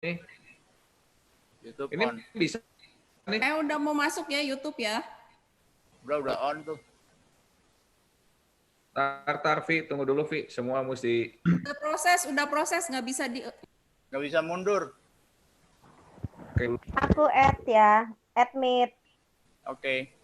YouTube Ini on. bisa nih. Udah mau masuk ya YouTube ya. Udah on tuh. Tar, Vi, tunggu dulu, Vi. Semua mesti... Udah proses, nggak bisa di... Nggak bisa mundur. Oke. Aku add ya, admit. Oke.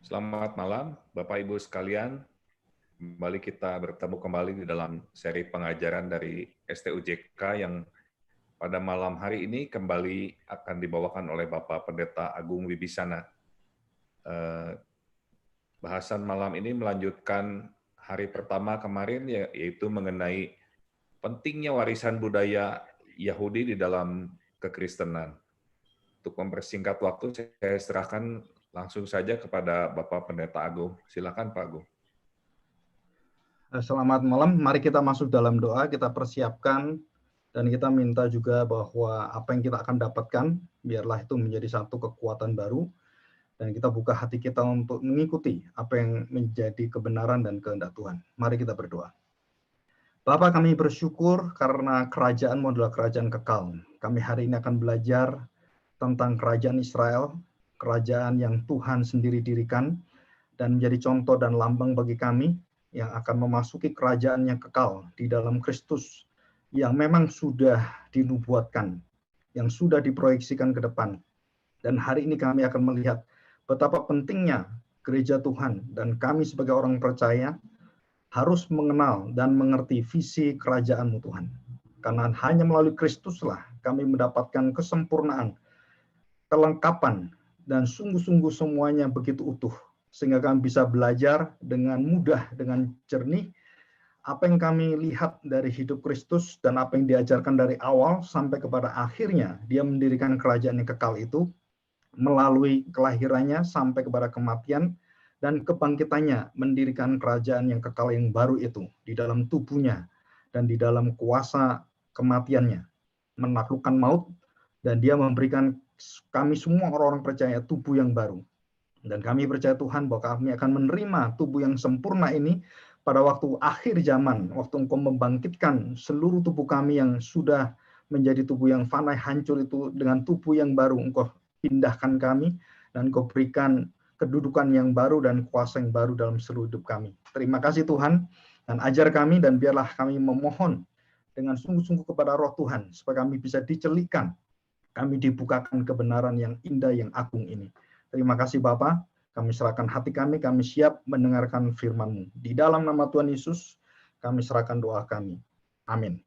Selamat malam, Bapak Ibu sekalian. Kembali kita bertemu kembali di dalam seri pengajaran dari STUJK yang pada malam hari ini kembali akan dibawakan oleh Bapak Pendeta Agung Wibisana. Bahasan malam ini melanjutkan hari pertama kemarin, yaitu mengenai pentingnya warisan budaya Yahudi di dalam kekristenan. Untuk mempersingkat waktu, saya serahkan langsung saja kepada Bapak Pendeta Agung. Silakan Pak Agung. Selamat malam, mari kita masuk dalam doa, kita persiapkan, dan kita minta juga bahwa apa yang kita akan dapatkan, biarlah itu menjadi satu kekuatan baru, dan kita buka hati kita untuk mengikuti apa yang menjadi kebenaran dan kehendak Tuhan. Mari kita berdoa. Bapa, kami bersyukur karena kerajaan-Mu adalah kerajaan kekal. Kami hari ini akan belajar tentang kerajaan Israel, kerajaan yang Tuhan sendiri dirikan, dan menjadi contoh dan lambang bagi kami yang akan memasuki kerajaan yang kekal di dalam Kristus, yang memang sudah dinubuatkan, yang sudah diproyeksikan ke depan. Dan hari ini kami akan melihat betapa pentingnya gereja Tuhan dan kami sebagai orang percaya harus mengenal dan mengerti visi kerajaan-Mu Tuhan. Karena hanya melalui Kristuslah kami mendapatkan kesempurnaan, kelengkapan, dan sungguh-sungguh semuanya begitu utuh. Sehingga kami bisa belajar dengan mudah, dengan jernih, apa yang kami lihat dari hidup Kristus dan apa yang diajarkan dari awal sampai kepada akhirnya dia mendirikan kerajaan yang kekal itu, melalui kelahirannya sampai kepada kematian dan kebangkitannya mendirikan kerajaan yang kekal yang baru itu di dalam tubuhnya dan di dalam kuasa kematiannya, menaklukkan maut, dan dia memberikan kami semua orang-orang percaya tubuh yang baru. Dan kami percaya Tuhan bahwa kami akan menerima tubuh yang sempurna ini pada waktu akhir zaman, waktu Engkau membangkitkan seluruh tubuh kami yang sudah menjadi tubuh yang fana, hancur itu dengan tubuh yang baru. Engkau pindahkan kami dan Engkau berikan kedudukan yang baru dan kuasa yang baru dalam seluruh hidup kami. Terima kasih Tuhan, dan ajar kami, dan biarlah kami memohon dengan sungguh-sungguh kepada Roh Tuhan supaya kami bisa dicelikkan, kami dibukakan kebenaran yang indah, yang agung ini. Terima kasih Bapa, kami serahkan hati kami siap mendengarkan firman-Mu. Di dalam nama Tuhan Yesus, kami serahkan doa kami. Amin.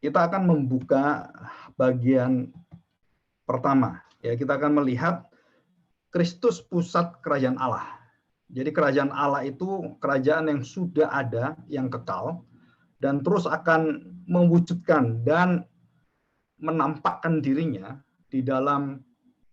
Kita akan membuka bagian pertama, ya, kita akan melihat Kristus pusat kerajaan Allah. Jadi kerajaan Allah itu kerajaan yang sudah ada, yang kekal, dan terus akan mewujudkan dan menampakkan dirinya di dalam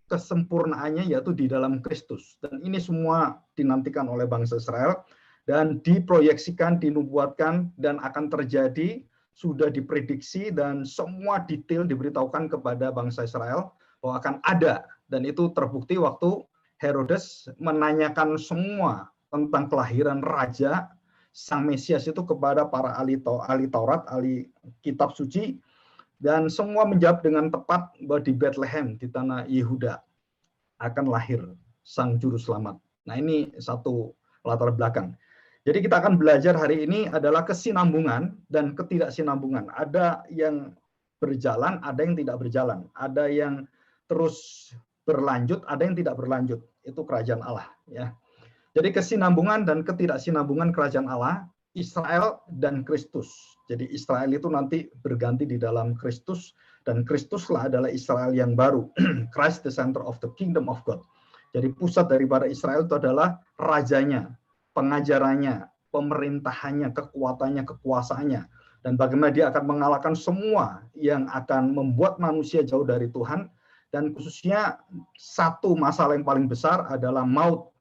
kesempurnaannya, yaitu di dalam Kristus. Dan ini semua dinantikan oleh bangsa Israel dan diproyeksikan, dinubuatkan, dan akan terjadi, sudah diprediksi, dan semua detail diberitahukan kepada bangsa Israel bahwa akan ada. Dan itu terbukti waktu Herodes menanyakan semua tentang kelahiran raja Sang Mesias itu kepada para ahli Taurat, ahli kitab suci, dan semua menjawab dengan tepat bahwa di Bethlehem, di tanah Yehuda, akan lahir Sang Juru Selamat. Nah, ini satu latar belakang. Jadi kita akan belajar hari ini adalah kesinambungan dan ketidaksinambungan. Ada yang berjalan, ada yang tidak berjalan. Ada yang terus berlanjut, ada yang tidak berlanjut. Itu kerajaan Allah, ya. Jadi kesinambungan dan ketidaksinambungan kerajaan Allah, Israel dan Kristus. Jadi Israel itu nanti berganti di dalam Kristus, dan Kristuslah adalah Israel yang baru. Christ the center of the kingdom of God. Jadi pusat daripada Israel itu adalah rajanya, pengajarannya, pemerintahannya, kekuatannya, kekuasaannya, dan bagaimana dia akan mengalahkan semua yang akan membuat manusia jauh dari Tuhan. Dan khususnya satu masalah yang paling besar adalah maut.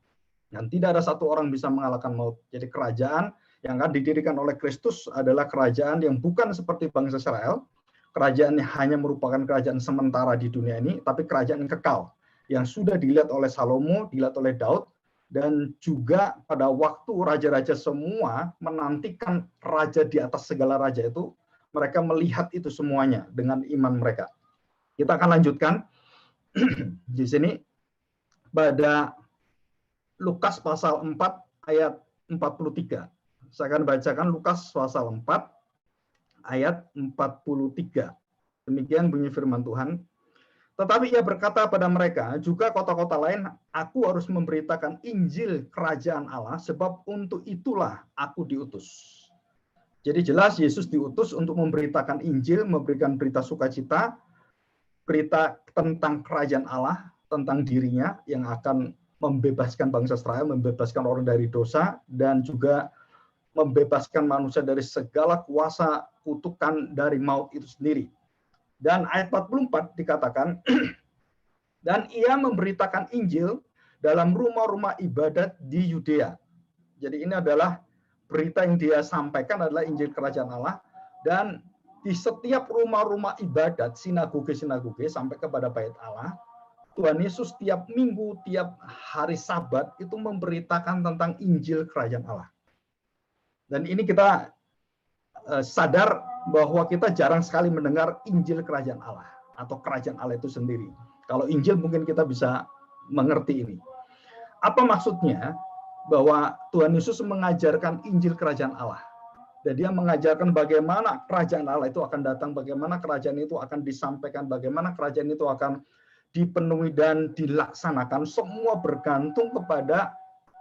Dan tidak ada satu orang bisa mengalahkan maut. Jadi kerajaan yang akan didirikan oleh Kristus adalah kerajaan yang bukan seperti bangsa Israel. Kerajaan yang hanya merupakan kerajaan sementara di dunia ini, tapi kerajaan yang kekal. Yang sudah dilihat oleh Salomo, dilihat oleh Daud, dan juga pada waktu raja-raja semua menantikan raja di atas segala raja itu, mereka melihat itu semuanya dengan iman mereka. Kita akan lanjutkan di sini pada Lukas pasal 4 ayat 43. Saya akan bacakan Lukas pasal 4 ayat 43. Demikian bunyi firman Tuhan. Tetapi ia berkata pada mereka, juga kota-kota lain, aku harus memberitakan Injil kerajaan Allah, sebab untuk itulah aku diutus. Jadi jelas Yesus diutus untuk memberitakan Injil, memberikan berita sukacita, berita tentang kerajaan Allah, tentang dirinya yang akan membebaskan bangsa Israel, membebaskan orang dari dosa, dan juga membebaskan manusia dari segala kuasa kutukan dari maut itu sendiri. Dan ayat 44 dikatakan, dan ia memberitakan Injil dalam rumah-rumah ibadat di Yudea. Jadi ini adalah berita yang dia sampaikan adalah Injil Kerajaan Allah, dan di setiap rumah-rumah ibadat, sinagoge-sinagoge sampai kepada bait Allah, Tuhan Yesus tiap minggu, tiap hari Sabat itu memberitakan tentang Injil Kerajaan Allah. Dan ini kita sadar bahwa kita jarang sekali mendengar Injil Kerajaan Allah atau Kerajaan Allah itu sendiri. Kalau Injil mungkin kita bisa mengerti ini. Apa maksudnya? Bahwa Tuhan Yesus mengajarkan Injil Kerajaan Allah. Dan dia mengajarkan bagaimana kerajaan Allah itu akan datang, bagaimana kerajaan itu akan disampaikan, bagaimana kerajaan itu akan dipenuhi dan dilaksanakan. Semua bergantung kepada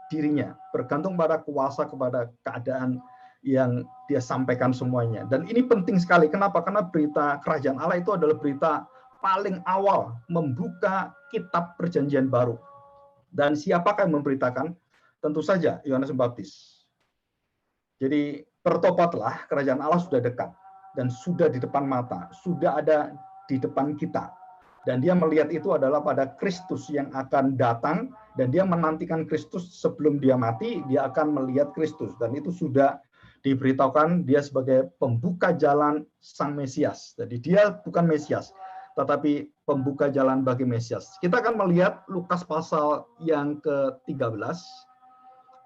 dirinya, bergantung pada kuasa, kepada keadaan yang dia sampaikan semuanya. Dan ini penting sekali. Kenapa? Karena berita kerajaan Allah itu adalah berita paling awal membuka kitab Perjanjian Baru. Dan siapakah yang memberitakan? Tentu saja Yohanes Pembaptis. Jadi bertobatlah, kerajaan Allah sudah dekat dan sudah di depan mata, sudah ada di depan kita. Dan dia melihat itu adalah pada Kristus yang akan datang, dan dia menantikan Kristus sebelum dia mati, dia akan melihat Kristus. Dan itu sudah diberitahukan dia sebagai pembuka jalan Sang Mesias. Jadi dia bukan Mesias, tetapi pembuka jalan bagi Mesias. Kita akan melihat Lukas pasal yang ke-13,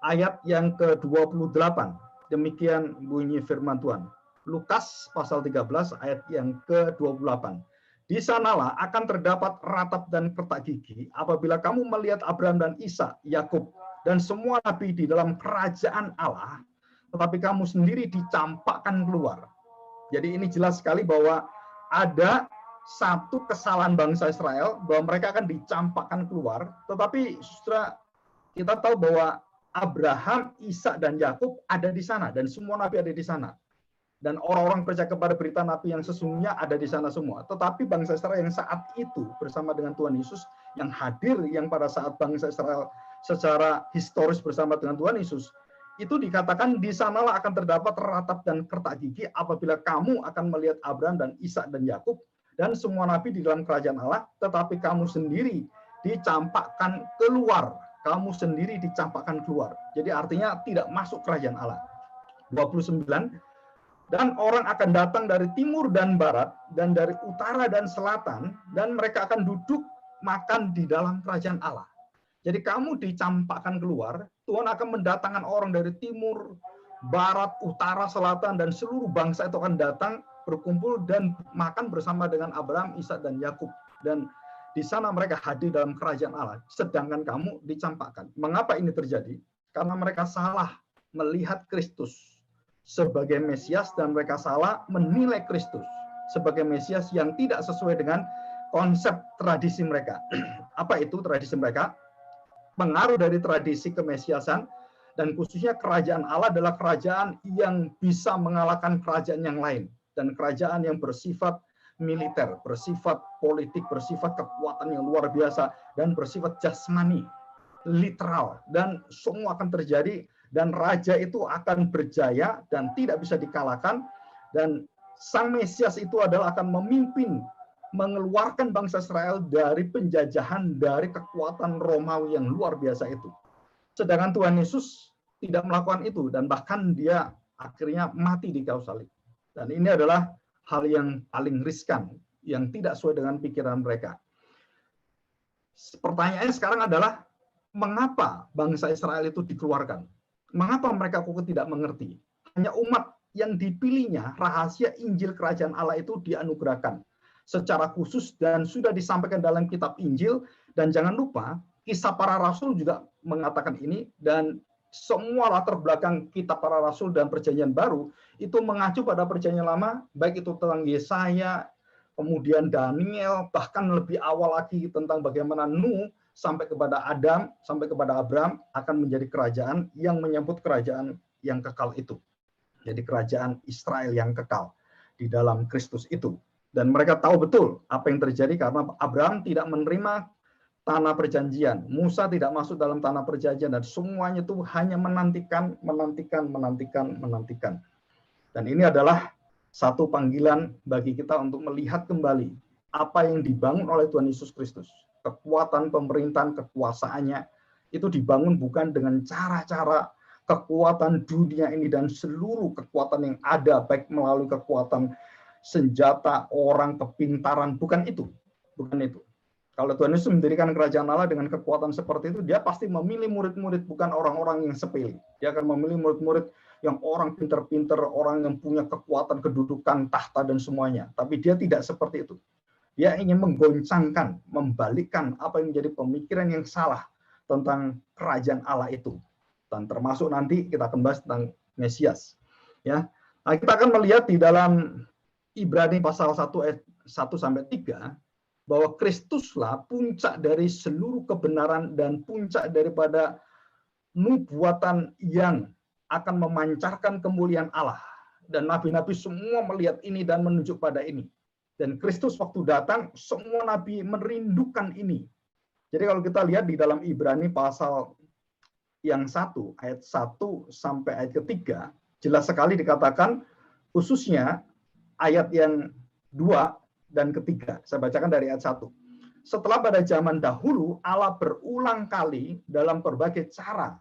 ayat yang ke-28. Demikian bunyi firman Tuhan. Lukas pasal 13 ayat yang ke-28. Di sanalah akan terdapat ratap dan kertak gigi apabila kamu melihat Abraham dan Ishak, Yakub dan semua nabi di dalam kerajaan Allah, tetapi kamu sendiri dicampakkan keluar. Jadi ini jelas sekali bahwa ada satu kesalahan bangsa Israel bahwa mereka akan dicampakkan keluar, tetapi saudara, kita tahu bahwa Abraham, Ishak, dan Yakub ada di sana, dan semua nabi ada di sana. Dan orang-orang percaya kepada berita nabi yang sesungguhnya ada di sana semua. Tetapi bangsa Israel yang saat itu bersama dengan Tuhan Yesus, yang hadir, yang pada saat bangsa Israel secara historis bersama dengan Tuhan Yesus, itu dikatakan di sanalah akan terdapat ratap dan kertak gigi apabila kamu akan melihat Abraham dan Ishak dan Yakub dan semua nabi di dalam kerajaan Allah, tetapi kamu sendiri dicampakkan keluar. Kamu sendiri dicampakkan keluar. Jadi artinya tidak masuk kerajaan Allah. 29. Dan orang akan datang dari timur dan barat, dan dari utara dan selatan, dan mereka akan duduk makan di dalam kerajaan Allah. Jadi kamu dicampakkan keluar, Tuhan akan mendatangkan orang dari timur, barat, utara, selatan, dan seluruh bangsa itu akan datang, berkumpul, dan makan bersama dengan Abraham, Ishak, dan Yakub. Dan di sana mereka hadir dalam kerajaan Allah, sedangkan kamu dicampakkan. Mengapa ini terjadi? Karena mereka salah melihat Kristus sebagai Mesias, dan mereka salah menilai Kristus sebagai Mesias yang tidak sesuai dengan konsep tradisi mereka. Apa itu tradisi mereka? Pengaruh dari tradisi kemesiasan, dan khususnya kerajaan Allah adalah kerajaan yang bisa mengalahkan kerajaan yang lain, dan kerajaan yang bersifat militer, bersifat politik, bersifat kekuatan yang luar biasa, dan bersifat jasmani, literal, dan semua akan terjadi, dan raja itu akan berjaya dan tidak bisa dikalahkan, dan Sang Mesias itu adalah akan memimpin, mengeluarkan bangsa Israel dari penjajahan, dari kekuatan Romawi yang luar biasa itu. Sedangkan Tuhan Yesus tidak melakukan itu, dan bahkan dia akhirnya mati di kayu salib. Dan ini adalah hal yang paling riskan, yang tidak sesuai dengan pikiran mereka. Pertanyaannya sekarang adalah, mengapa bangsa Israel itu dikeluarkan? Mengapa mereka kok tidak mengerti? Hanya umat yang dipilihnya, rahasia Injil Kerajaan Allah itu dianugerahkan secara khusus dan sudah disampaikan dalam kitab Injil. Dan jangan lupa, Kisah Para Rasul juga mengatakan ini, dan semua latar belakang kitab Para Rasul dan Perjanjian Baru itu mengacu pada Perjanjian Lama, baik itu tentang Yesaya, kemudian Daniel, bahkan lebih awal lagi tentang bagaimana Nuh sampai kepada Adam, sampai kepada Abraham akan menjadi kerajaan yang menyambut kerajaan yang kekal itu. Jadi kerajaan Israel yang kekal di dalam Kristus itu. Dan mereka tahu betul apa yang terjadi karena Abraham tidak menerima tanah perjanjian. Musa tidak masuk dalam tanah perjanjian dan semuanya itu hanya menantikan. Dan ini adalah satu panggilan bagi kita untuk melihat kembali apa yang dibangun oleh Tuhan Yesus Kristus. Kekuatan pemerintahan, kekuasaannya itu dibangun bukan dengan cara-cara kekuatan dunia ini dan seluruh kekuatan yang ada, baik melalui kekuatan senjata, orang, kepintaran, bukan itu. Kalau Tuhan Yesus mendirikan kerajaan Allah dengan kekuatan seperti itu, dia pasti memilih murid-murid bukan orang-orang yang sepele. Dia akan memilih murid-murid yang orang pinter-pinter, orang yang punya kekuatan, kedudukan, tahta, dan semuanya. Tapi dia tidak seperti itu. Dia ingin menggoncangkan, membalikkan apa yang menjadi pemikiran yang salah tentang kerajaan Allah itu. Dan termasuk nanti kita akan bahas tentang Mesias. Ya. Nah, kita akan melihat di dalam Ibrani pasal 1 ayat 1-3 bahwa Kristuslah puncak dari seluruh kebenaran dan puncak daripada nubuatan yang akan memancarkan kemuliaan Allah. Dan nabi-nabi semua melihat ini dan menunjuk pada ini. Dan Kristus waktu datang, semua nabi merindukan ini. Jadi kalau kita lihat di dalam Ibrani pasal yang 1, ayat 1 sampai ayat ketiga, jelas sekali dikatakan, khususnya ayat yang 2 dan ketiga. Saya bacakan dari ayat 1. Setelah pada zaman dahulu, Allah berulang kali dalam berbagai cara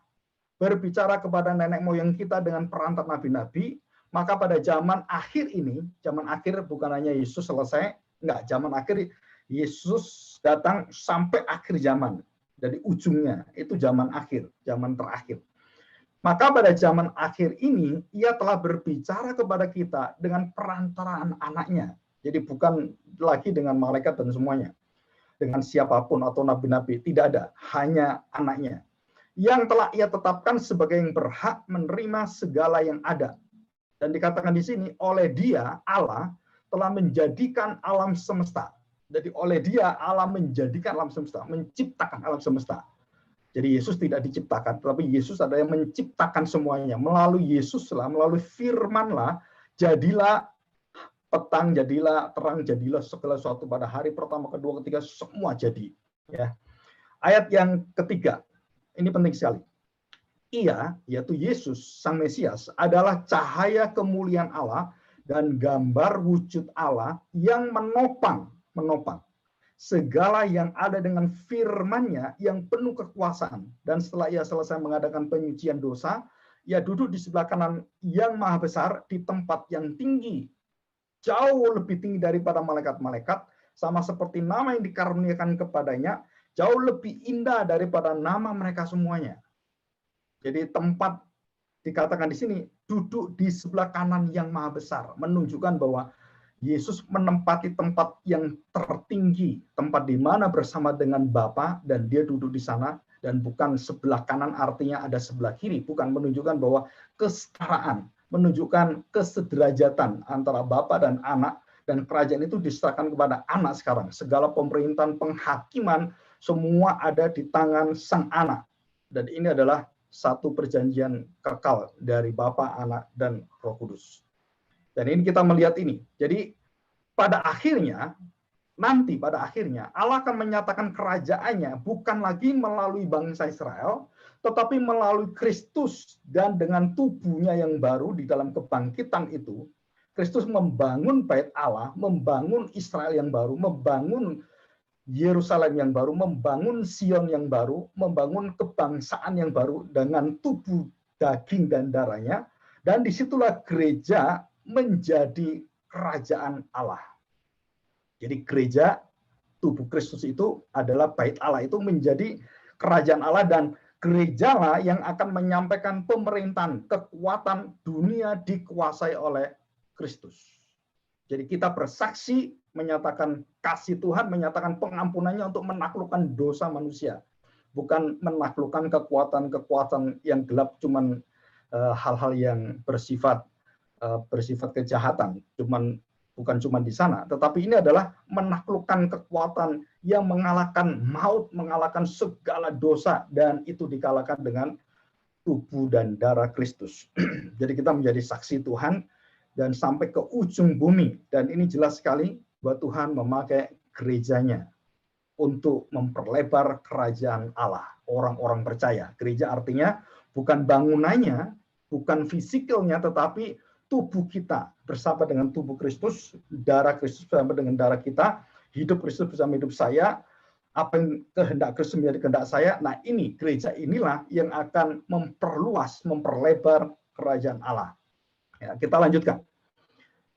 berbicara kepada nenek moyang kita dengan perantara nabi-nabi, maka pada zaman akhir ini, zaman akhir bukan hanya Yesus selesai, enggak, zaman akhir Yesus datang sampai akhir zaman. Jadi ujungnya itu zaman akhir, zaman terakhir. Maka pada zaman akhir ini, ia telah berbicara kepada kita dengan perantaraan anaknya. Jadi bukan lagi dengan malaikat dan semuanya. Dengan siapapun atau nabi-nabi, tidak ada. Hanya anaknya. Yang telah ia tetapkan sebagai yang berhak menerima segala yang ada. Dan dikatakan di sini, oleh dia, Allah, telah menjadikan alam semesta. Jadi oleh dia, Allah menjadikan alam semesta. Menciptakan alam semesta. Jadi Yesus tidak diciptakan, tetapi Yesus adalah yang menciptakan semuanya. Melalui Yesuslah, melalui firmanlah, jadilah petang, jadilah terang, jadilah segala sesuatu pada hari pertama, kedua, ketiga, semua jadi. Ya. Ayat yang ketiga, ini penting sekali. Ia, yaitu Yesus, Sang Mesias, adalah cahaya kemuliaan Allah dan gambar wujud Allah yang menopang segala yang ada dengan firman-Nya yang penuh kekuasaan. Dan setelah ia selesai mengadakan penyucian dosa, ia duduk di sebelah kanan yang maha besar di tempat yang tinggi. Jauh lebih tinggi daripada malaikat-malaikat, sama seperti nama yang dikaruniakan kepadanya, jauh lebih indah daripada nama mereka semuanya. Jadi tempat dikatakan di sini, duduk di sebelah kanan yang maha besar, menunjukkan bahwa Yesus menempati tempat yang tertinggi, tempat di mana bersama dengan Bapa dan dia duduk di sana, dan bukan sebelah kanan artinya ada sebelah kiri, bukan, menunjukkan bahwa kesetaraan, menunjukkan kesederajatan antara Bapa dan Anak, dan kerajaan itu diserahkan kepada Anak sekarang. Segala pemerintahan, penghakiman, semua ada di tangan Sang Anak. Dan ini adalah satu perjanjian kekal dari Bapa, Anak, dan Roh Kudus. Dan ini kita melihat ini. Jadi pada akhirnya, nanti pada akhirnya Allah akan menyatakan kerajaannya bukan lagi melalui bangsa Israel, tetapi melalui Kristus dan dengan tubuhnya yang baru di dalam kebangkitan itu. Kristus membangun bait Allah, membangun Israel yang baru, membangun Yerusalem yang baru, membangun Sion yang baru, membangun kebangsaan yang baru dengan tubuh daging dan darahnya. Dan disitulah gereja menjadi kerajaan Allah. Jadi gereja, tubuh Kristus itu adalah bait Allah, itu menjadi kerajaan Allah, dan gerejalah yang akan menyampaikan pemerintahan, kekuatan dunia dikuasai oleh Kristus. Jadi kita bersaksi, menyatakan kasih Tuhan, menyatakan pengampunannya untuk menaklukkan dosa manusia. Bukan menaklukkan kekuatan-kekuatan yang gelap, cuman hal-hal yang bersifat kejahatan, bukan cuma di sana, tetapi ini adalah menaklukkan kekuatan yang mengalahkan maut, mengalahkan segala dosa, dan itu dikalahkan dengan tubuh dan darah Kristus. Jadi kita menjadi saksi Tuhan dan sampai ke ujung bumi. Dan ini jelas sekali bahwa Tuhan memakai gerejanya untuk memperlebar kerajaan Allah, orang-orang percaya. Gereja artinya bukan bangunannya, bukan fisikalnya, tetapi tubuh kita bersama dengan tubuh Kristus, darah Kristus bersama dengan darah kita, hidup Kristus bersama hidup saya, apa yang kehendak Kristus menjadi kehendak saya. Nah ini, gereja inilah yang akan memperluas, memperlebar kerajaan Allah. Ya, kita lanjutkan.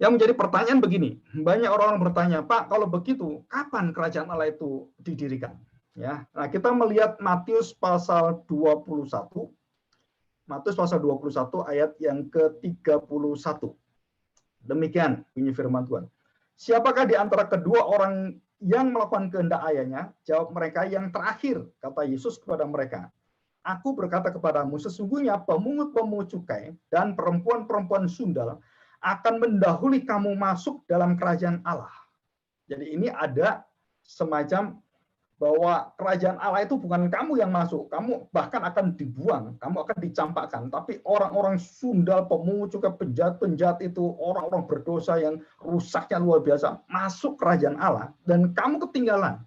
Yang menjadi pertanyaan begini, banyak orang bertanya, Pak, kalau begitu, kapan kerajaan Allah itu didirikan? Ya, nah kita melihat Matius pasal 21, Matius pasal 21 ayat yang ke-31. Demikian bunyi firman Tuhan. Siapakah di antara kedua orang yang melakukan kehendak ayahnya? Jawab mereka, yang terakhir, kata Yesus kepada mereka. Aku berkata kepadamu, sesungguhnya pemungut-pemungut cukai dan perempuan-perempuan sundal akan mendahului kamu masuk dalam kerajaan Allah. Jadi ini ada semacam bahwa kerajaan Allah itu bukan kamu yang masuk, kamu bahkan akan dibuang, kamu akan dicampakkan. Tapi orang-orang sundal, pemungut cukai, penjahat-penjahat itu, orang-orang berdosa yang rusaknya luar biasa, masuk kerajaan Allah, dan kamu ketinggalan.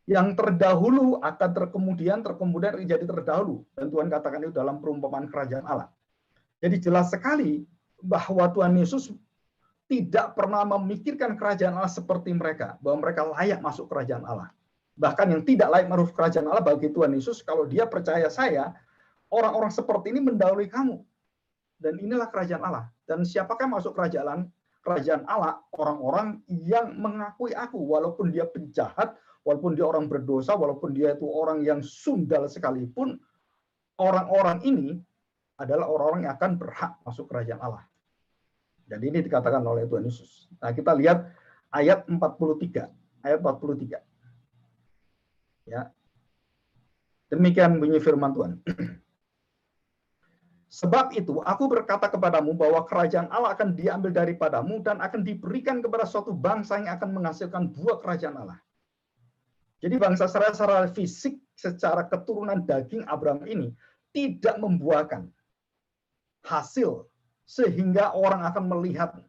Yang terdahulu akan terkemudian jadi terdahulu. Dan Tuhan katakan itu dalam perumpamaan kerajaan Allah. Jadi jelas sekali bahwa Tuhan Yesus tidak pernah memikirkan kerajaan Allah seperti mereka, bahwa mereka layak masuk kerajaan Allah. Bahkan yang tidak layak masuk kerajaan Allah bagi Tuhan Yesus, kalau dia percaya saya, orang-orang seperti ini mendahului kamu. Dan inilah kerajaan Allah. Dan siapakah masuk kerajaan Allah? Orang-orang yang mengakui aku, walaupun dia penjahat, walaupun dia orang berdosa, walaupun dia itu orang yang sundal sekalipun, orang-orang ini adalah orang-orang yang akan berhak masuk kerajaan Allah. Jadi ini dikatakan oleh Tuhan Yesus. Nah, kita lihat ayat 43. Ayat 43. Ya. Demikian bunyi firman Tuhan. Sebab itu aku berkata kepadamu bahwa kerajaan Allah akan diambil daripadamu dan akan diberikan kepada suatu bangsa yang akan menghasilkan buah kerajaan Allah. Jadi bangsa Israel secara fisik, secara keturunan daging Abraham ini tidak membuahkan hasil sehingga orang akan melihat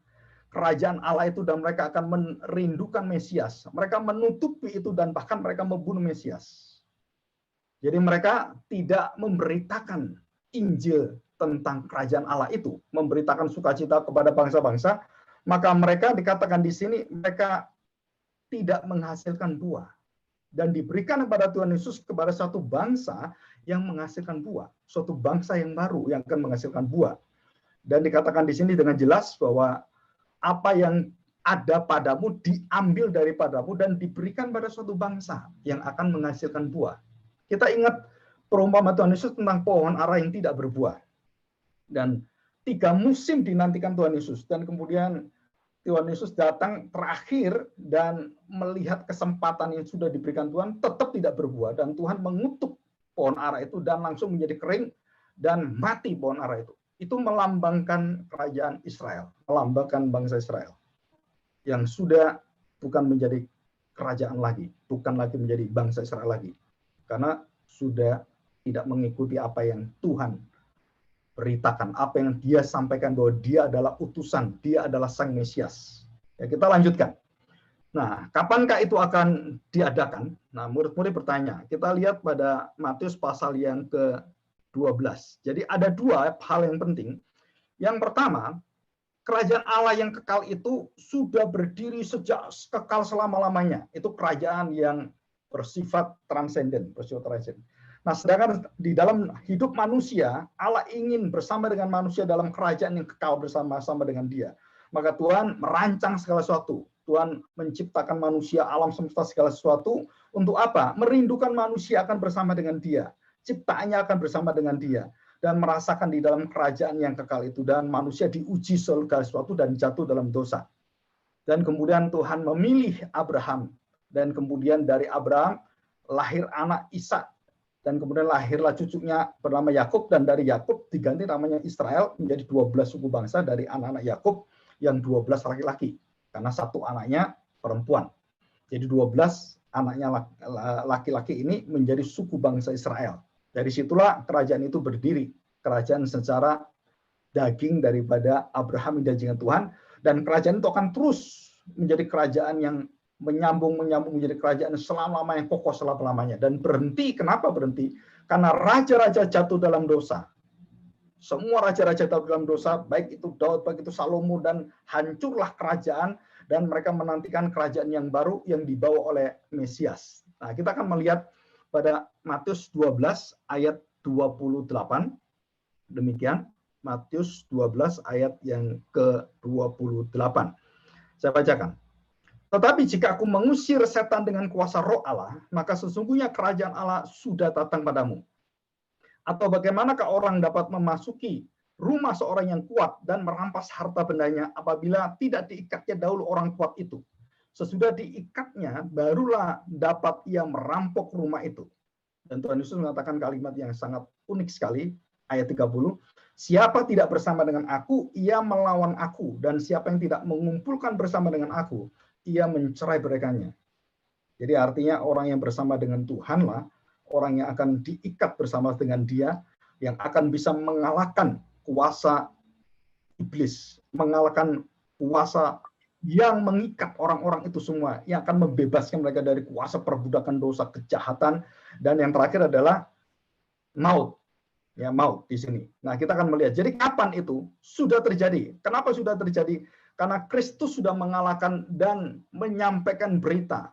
kerajaan Allah itu dan mereka akan merindukan Mesias. Mereka menutupi itu dan bahkan mereka membunuh Mesias. Jadi mereka tidak memberitakan Injil tentang kerajaan Allah itu, memberitakan sukacita kepada bangsa-bangsa, maka mereka dikatakan di sini mereka tidak menghasilkan buah. Dan diberikan kepada Tuhan Yesus kepada satu bangsa yang menghasilkan buah, suatu bangsa yang baru yang akan menghasilkan buah. Dan dikatakan di sini dengan jelas bahwa apa yang ada padamu diambil daripadamu dan diberikan pada suatu bangsa yang akan menghasilkan buah. Kita ingat perumpamaan Tuhan Yesus tentang pohon ara yang tidak berbuah. Dan 3 musim dinantikan Tuhan Yesus. Dan kemudian Tuhan Yesus datang terakhir dan melihat kesempatan yang sudah diberikan Tuhan tetap tidak berbuah. Dan Tuhan mengutuk pohon ara itu dan langsung menjadi kering dan mati pohon ara itu. Itu melambangkan kerajaan Israel, melambangkan bangsa Israel yang sudah bukan menjadi kerajaan lagi, bukan lagi menjadi bangsa Israel lagi, karena sudah tidak mengikuti apa yang Tuhan beritakan, apa yang Dia sampaikan bahwa Dia adalah utusan, Dia adalah Sang Mesias. Ya, kita lanjutkan. Nah, kapankah itu akan diadakan? Nah, murid-murid bertanya. Kita lihat pada Matius pasal yang ke-12. Jadi ada 2 hal yang penting. Yang pertama, kerajaan Allah yang kekal itu sudah berdiri sejak kekal selama-lamanya. Itu kerajaan yang bersifat transenden, Nah, sedangkan di dalam hidup manusia, Allah ingin bersama dengan manusia dalam kerajaan yang kekal bersama-sama dengan Dia. Maka Tuhan merancang segala sesuatu. Tuhan menciptakan manusia, alam semesta, segala sesuatu. Untuk apa? Merindukan manusia akan bersama dengan Dia. Ciptaannya akan bersama dengan Dia. Dan merasakan di dalam kerajaan yang kekal itu. Dan manusia diuji segala sesuatu dan jatuh dalam dosa. Dan kemudian Tuhan memilih Abraham. Dan kemudian dari Abraham lahir anak Ishak. Dan kemudian lahirlah cucunya bernama Yakub. Dan dari Yakub diganti namanya Israel menjadi 12 suku bangsa dari anak-anak Yakub yang 12 laki-laki. Karena satu anaknya perempuan. Jadi 12 anaknya laki-laki ini menjadi suku bangsa Israel. Dari situlah kerajaan itu berdiri, kerajaan secara daging daripada Abraham yang dijanjikan Tuhan, dan kerajaan itu akan terus menjadi kerajaan yang menyambung menjadi kerajaan selama-lamanya, yang kokoh selama-lamanya. Dan berhenti, kenapa berhenti? Karena raja-raja jatuh dalam dosa. Semua raja-raja jatuh dalam dosa, baik itu Daud, baik itu Salomo, dan hancurlah kerajaan, dan mereka menantikan kerajaan yang baru yang dibawa oleh Mesias. Nah, kita akan melihat pada Matius 12 ayat 28. Demikian, Matius 12 ayat yang ke-28. Saya bacakan. Tetapi jika aku mengusir setan dengan kuasa roh Allah, maka sesungguhnya kerajaan Allah sudah datang padamu. Atau bagaimanakah orang dapat memasuki rumah seorang yang kuat dan merampas harta bendanya apabila tidak diikatnya dahulu orang kuat itu? Sesudah diikatnya, barulah dapat ia merampok rumah itu. Dan Tuhan Yesus mengatakan kalimat yang sangat unik sekali, ayat 30. Siapa tidak bersama dengan aku, ia melawan aku. Dan siapa yang tidak mengumpulkan bersama dengan aku, ia mencerai-beraikannya. Jadi artinya orang yang bersama dengan Tuhanlah orang yang akan diikat bersama dengan Dia, yang akan bisa mengalahkan kuasa iblis, mengalahkan kuasa yang mengikat orang-orang itu semua, yang akan membebaskan mereka dari kuasa perbudakan dosa, kejahatan, dan yang terakhir adalah maut. Ya, maut di sini. Nah, kita akan melihat. Jadi kapan itu sudah terjadi? Kenapa sudah terjadi? Karena Kristus sudah mengalahkan dan menyampaikan berita,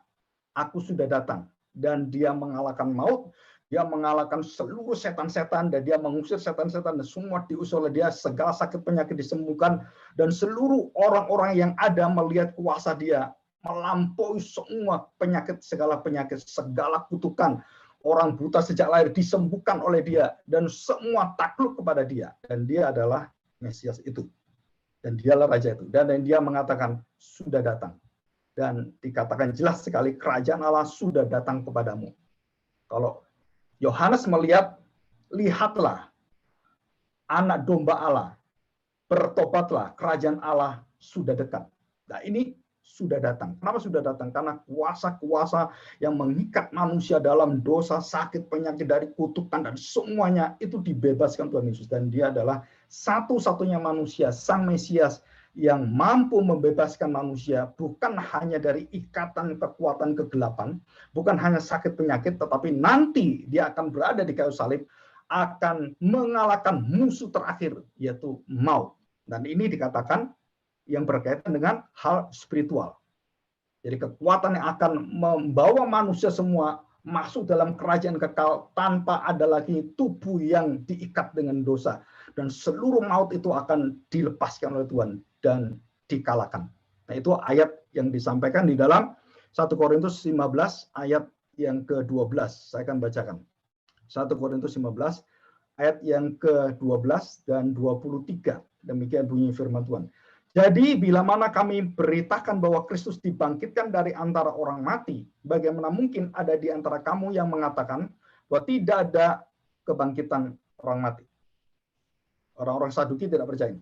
aku sudah datang. Dan dia mengalahkan maut, dia mengalahkan seluruh setan-setan, dan dia mengusir setan-setan, dan semua diusir oleh dia, segala sakit penyakit disembuhkan, dan seluruh orang-orang yang ada melihat kuasa dia, melampaui semua penyakit, segala kutukan. Orang buta sejak lahir disembuhkan oleh dia, dan semua takluk kepada dia. Dan dia adalah Mesias itu. Dan dialah Raja itu. Dan dia mengatakan, sudah datang. Dan dikatakan jelas sekali, kerajaan Allah sudah datang kepadamu. Kalau Yohanes melihat, lihatlah, anak domba Allah, bertobatlah, kerajaan Allah sudah dekat. Nah, ini sudah datang. Kenapa sudah datang? Karena kuasa-kuasa yang mengikat manusia dalam dosa, sakit, penyakit, dari kutukan, dan semuanya itu dibebaskan Tuhan Yesus. Dan dia adalah satu-satunya manusia, Sang Mesias, yang mampu membebaskan manusia, bukan hanya dari ikatan kekuatan kegelapan, bukan hanya sakit penyakit, tetapi nanti dia akan berada di kayu salib, akan mengalahkan musuh terakhir, yaitu maut. Dan ini dikatakan yang berkaitan dengan hal spiritual. Jadi kekuatan yang akan membawa manusia semua masuk dalam kerajaan kekal tanpa ada lagi tubuh yang diikat dengan dosa. Dan seluruh maut itu akan dilepaskan oleh Tuhan dan dikalahkan. Nah, itu ayat yang disampaikan di dalam 1 Korintus 15 ayat yang ke-12. Saya akan bacakan. 1 Korintus 15 ayat yang ke-12 dan 23. Demikian bunyi firman Tuhan. Jadi bila mana kami beritakan bahwa Kristus dibangkitkan dari antara orang mati, bagaimana mungkin ada di antara kamu yang mengatakan bahwa tidak ada kebangkitan orang mati? Orang-orang Saduki tidak percaya.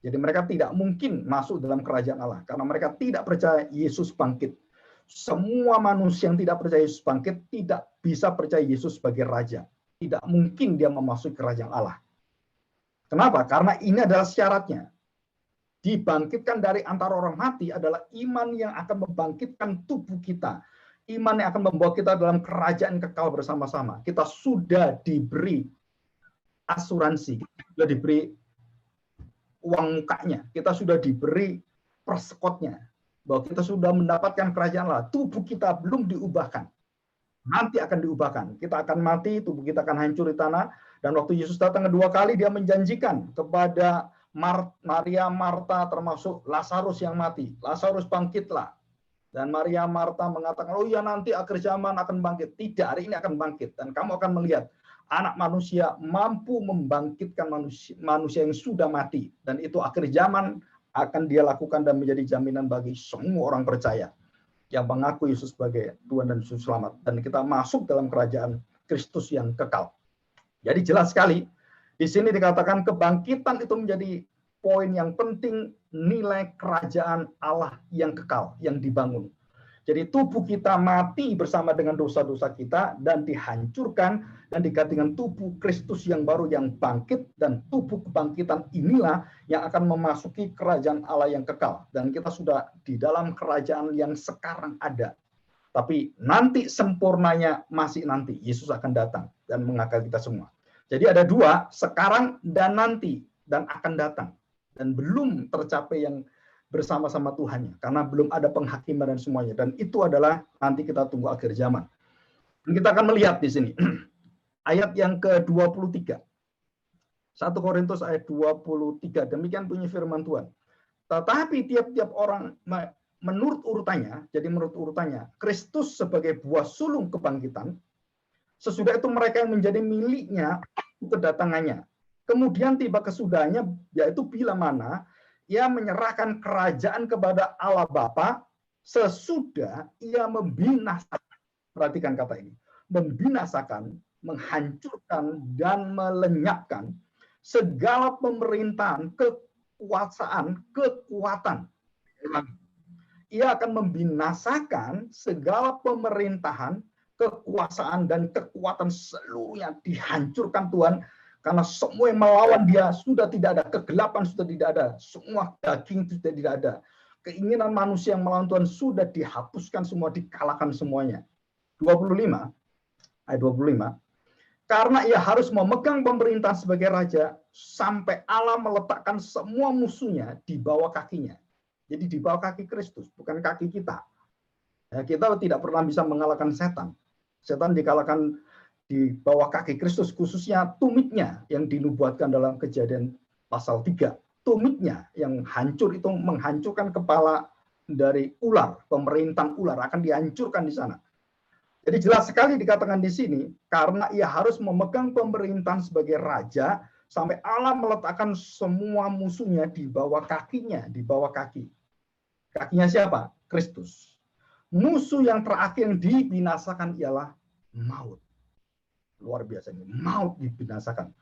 Jadi mereka tidak mungkin masuk dalam kerajaan Allah karena mereka tidak percaya Yesus bangkit. Semua manusia yang tidak percaya Yesus bangkit tidak bisa percaya Yesus sebagai raja. Tidak mungkin dia memasuki kerajaan Allah. Kenapa? Karena ini adalah syaratnya. Dibangkitkan dari antara orang mati adalah iman yang akan membangkitkan tubuh kita. Iman yang akan membawa kita dalam kerajaan kekal bersama-sama. Kita sudah diberi asuransi, kita sudah diberi uang mukanya, kita sudah diberi persekotnya, bahwa kita sudah mendapatkan kerajaan Allah. Tubuh kita belum diubahkan. Nanti akan diubahkan. Kita akan mati, tubuh kita akan hancur di tanah. Dan waktu Yesus datang kedua kali, dia menjanjikan kepada Maria, Marta, termasuk Lazarus yang mati. Lazarus bangkitlah. Dan Maria, Marta mengatakan, oh ya nanti akhir zaman akan bangkit. Tidak, hari ini akan bangkit. Dan kamu akan melihat anak manusia mampu membangkitkan manusia yang sudah mati. Dan itu akhir zaman akan dia lakukan dan menjadi jaminan bagi semua orang percaya yang mengaku Yesus sebagai Tuhan dan Juru Selamat. Dan kita masuk dalam kerajaan Kristus yang kekal. Jadi jelas sekali, di sini dikatakan kebangkitan itu menjadi poin yang penting, nilai kerajaan Allah yang kekal, yang dibangun. Jadi tubuh kita mati bersama dengan dosa-dosa kita dan dihancurkan dan diganti dengan tubuh Kristus yang baru yang bangkit, dan tubuh kebangkitan inilah yang akan memasuki kerajaan Allah yang kekal. Dan kita sudah di dalam kerajaan yang sekarang ada. Tapi nanti sempurnanya masih nanti. Yesus akan datang dan mengakal kita semua. Jadi ada dua, sekarang dan nanti, dan akan datang. Dan belum tercapai yang bersama-sama Tuhannya, karena belum ada penghakiman dan semuanya. Dan itu adalah nanti kita tunggu akhir zaman. Dan kita akan melihat di sini ayat yang ke-23. 1 Korintus ayat 23. Demikian bunyi firman Tuhan. Tetapi tiap-tiap orang menurut urutannya, jadi menurut urutannya, Kristus sebagai buah sulung kebangkitan, sesudah itu mereka yang menjadi miliknya kedatangannya. Kemudian tiba kesudahannya, yaitu bila mana ia menyerahkan kerajaan kepada Allah Bapa sesudah ia membinasakan. Perhatikan kata ini. Membinasakan, menghancurkan, dan melenyapkan segala pemerintahan, kekuasaan, kekuatan. Ia akan membinasakan segala pemerintahan, kekuasaan, dan kekuatan seluruhnya dihancurkan Tuhan. Karena semua yang melawan dia sudah tidak ada. Kegelapan sudah tidak ada. Semua daging sudah tidak ada. Keinginan manusia yang melawan Tuhan sudah dihapuskan semua, dikalahkan semuanya. 25, ayat 25. Karena ia harus memegang pemerintahan sebagai raja sampai Allah meletakkan semua musuhnya di bawah kakinya. Jadi di bawah kaki Kristus, bukan kaki kita. Ya, kita tidak pernah bisa mengalahkan setan. Setan dikalahkan di bawah kaki Kristus, khususnya tumitnya yang dinubuatkan dalam Kejadian pasal 3. Tumitnya yang hancur itu menghancurkan kepala dari ular, pemerintahan ular akan dihancurkan di sana. Jadi jelas sekali dikatakan di sini, karena ia harus memegang pemerintahan sebagai raja sampai Allah meletakkan semua musuhnya di bawah kakinya, di bawah kaki. Kakinya siapa? Kristus. Musuh yang terakhir yang dibinasakan ialah maut. Luar biasa ini, maut dibinasakan.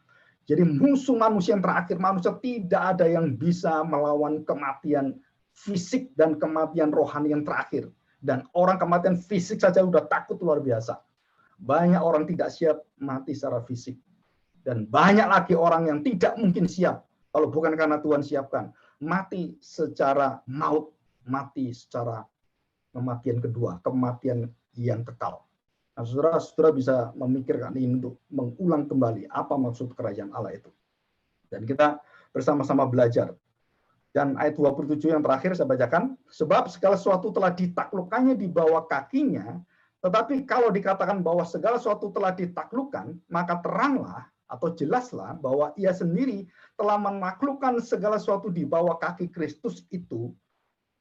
Jadi musuh manusia yang terakhir, manusia tidak ada yang bisa melawan kematian fisik dan kematian rohani yang terakhir. Dan orang kematian fisik saja sudah takut luar biasa. Banyak orang tidak siap mati secara fisik. Dan banyak lagi orang yang tidak mungkin siap, kalau bukan karena Tuhan siapkan. Mati secara maut, mati secara kematian kedua, kematian yang kekal. Nah, saudara bisa memikirkan ini untuk mengulang kembali apa maksud kerajaan Allah itu. Dan kita bersama-sama belajar. Dan ayat 27 yang terakhir saya bacakan. Sebab segala sesuatu telah ditaklukkannya di bawah kakinya, tetapi kalau dikatakan bahwa segala sesuatu telah ditaklukkan, maka teranglah atau jelaslah bahwa ia sendiri telah menaklukkan segala sesuatu di bawah kaki Kristus itu,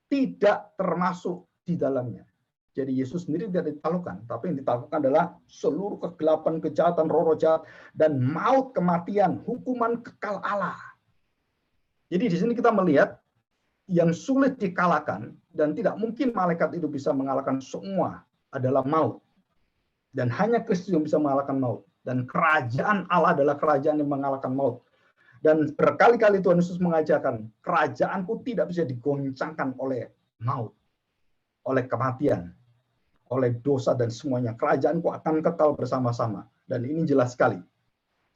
tidak termasuk di dalamnya. Jadi Yesus sendiri tidak ditaklukkan, tapi yang ditaklukkan adalah seluruh kegelapan, kejahatan, roh jahat, dan maut, kematian, hukuman kekal Allah. Jadi di sini kita melihat yang sulit dikalahkan dan tidak mungkin malaikat itu bisa mengalahkan semua adalah maut. Dan hanya Kristus yang bisa mengalahkan maut. Dan kerajaan Allah adalah kerajaan yang mengalahkan maut. Dan berkali-kali Tuhan Yesus mengajarkan, kerajaanku tidak bisa digoncangkan oleh maut, oleh kematian, oleh dosa dan semuanya. Kerajaanku akan kekal bersama-sama. Dan ini jelas sekali.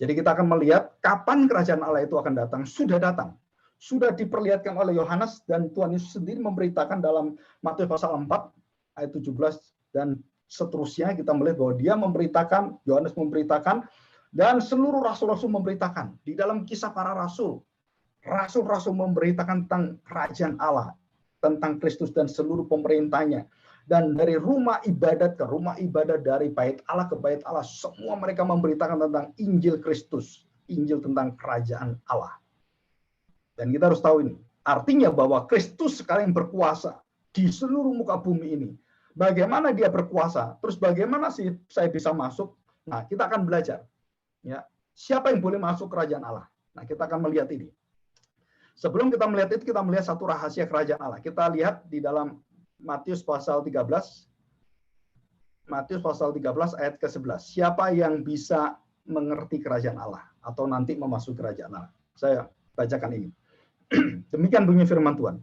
Jadi kita akan melihat kapan kerajaan Allah itu akan datang. Sudah datang. Sudah diperlihatkan oleh Yohanes dan Tuhan Yesus sendiri memberitakan dalam Matius pasal 4 ayat 17 dan seterusnya. Kita melihat bahwa dia memberitakan, Yohanes memberitakan, dan seluruh rasul-rasul memberitakan. Di dalam kisah para rasul, rasul-rasul memberitakan tentang kerajaan Allah, tentang Kristus dan seluruh pemerintahnya. Dan dari rumah ibadat ke rumah ibadat, dari bait Allah ke bait Allah, semua mereka memberitakan tentang Injil Kristus, Injil tentang kerajaan Allah. Dan kita harus tahu ini, artinya bahwa Kristus sekarang yang berkuasa di seluruh muka bumi ini. Bagaimana dia berkuasa? Terus bagaimana sih saya bisa masuk? Nah, kita akan belajar. Ya, siapa yang boleh masuk kerajaan Allah? Nah, kita akan melihat ini. Sebelum kita melihat itu, kita melihat satu rahasia kerajaan Allah. Kita lihat di dalam Matius pasal 13. Matius pasal 13 ayat ke-11. Siapa yang bisa mengerti kerajaan Allah atau nanti memasuki kerajaan Allah? Saya bacakan ini. Demikian bunyi firman Tuhan.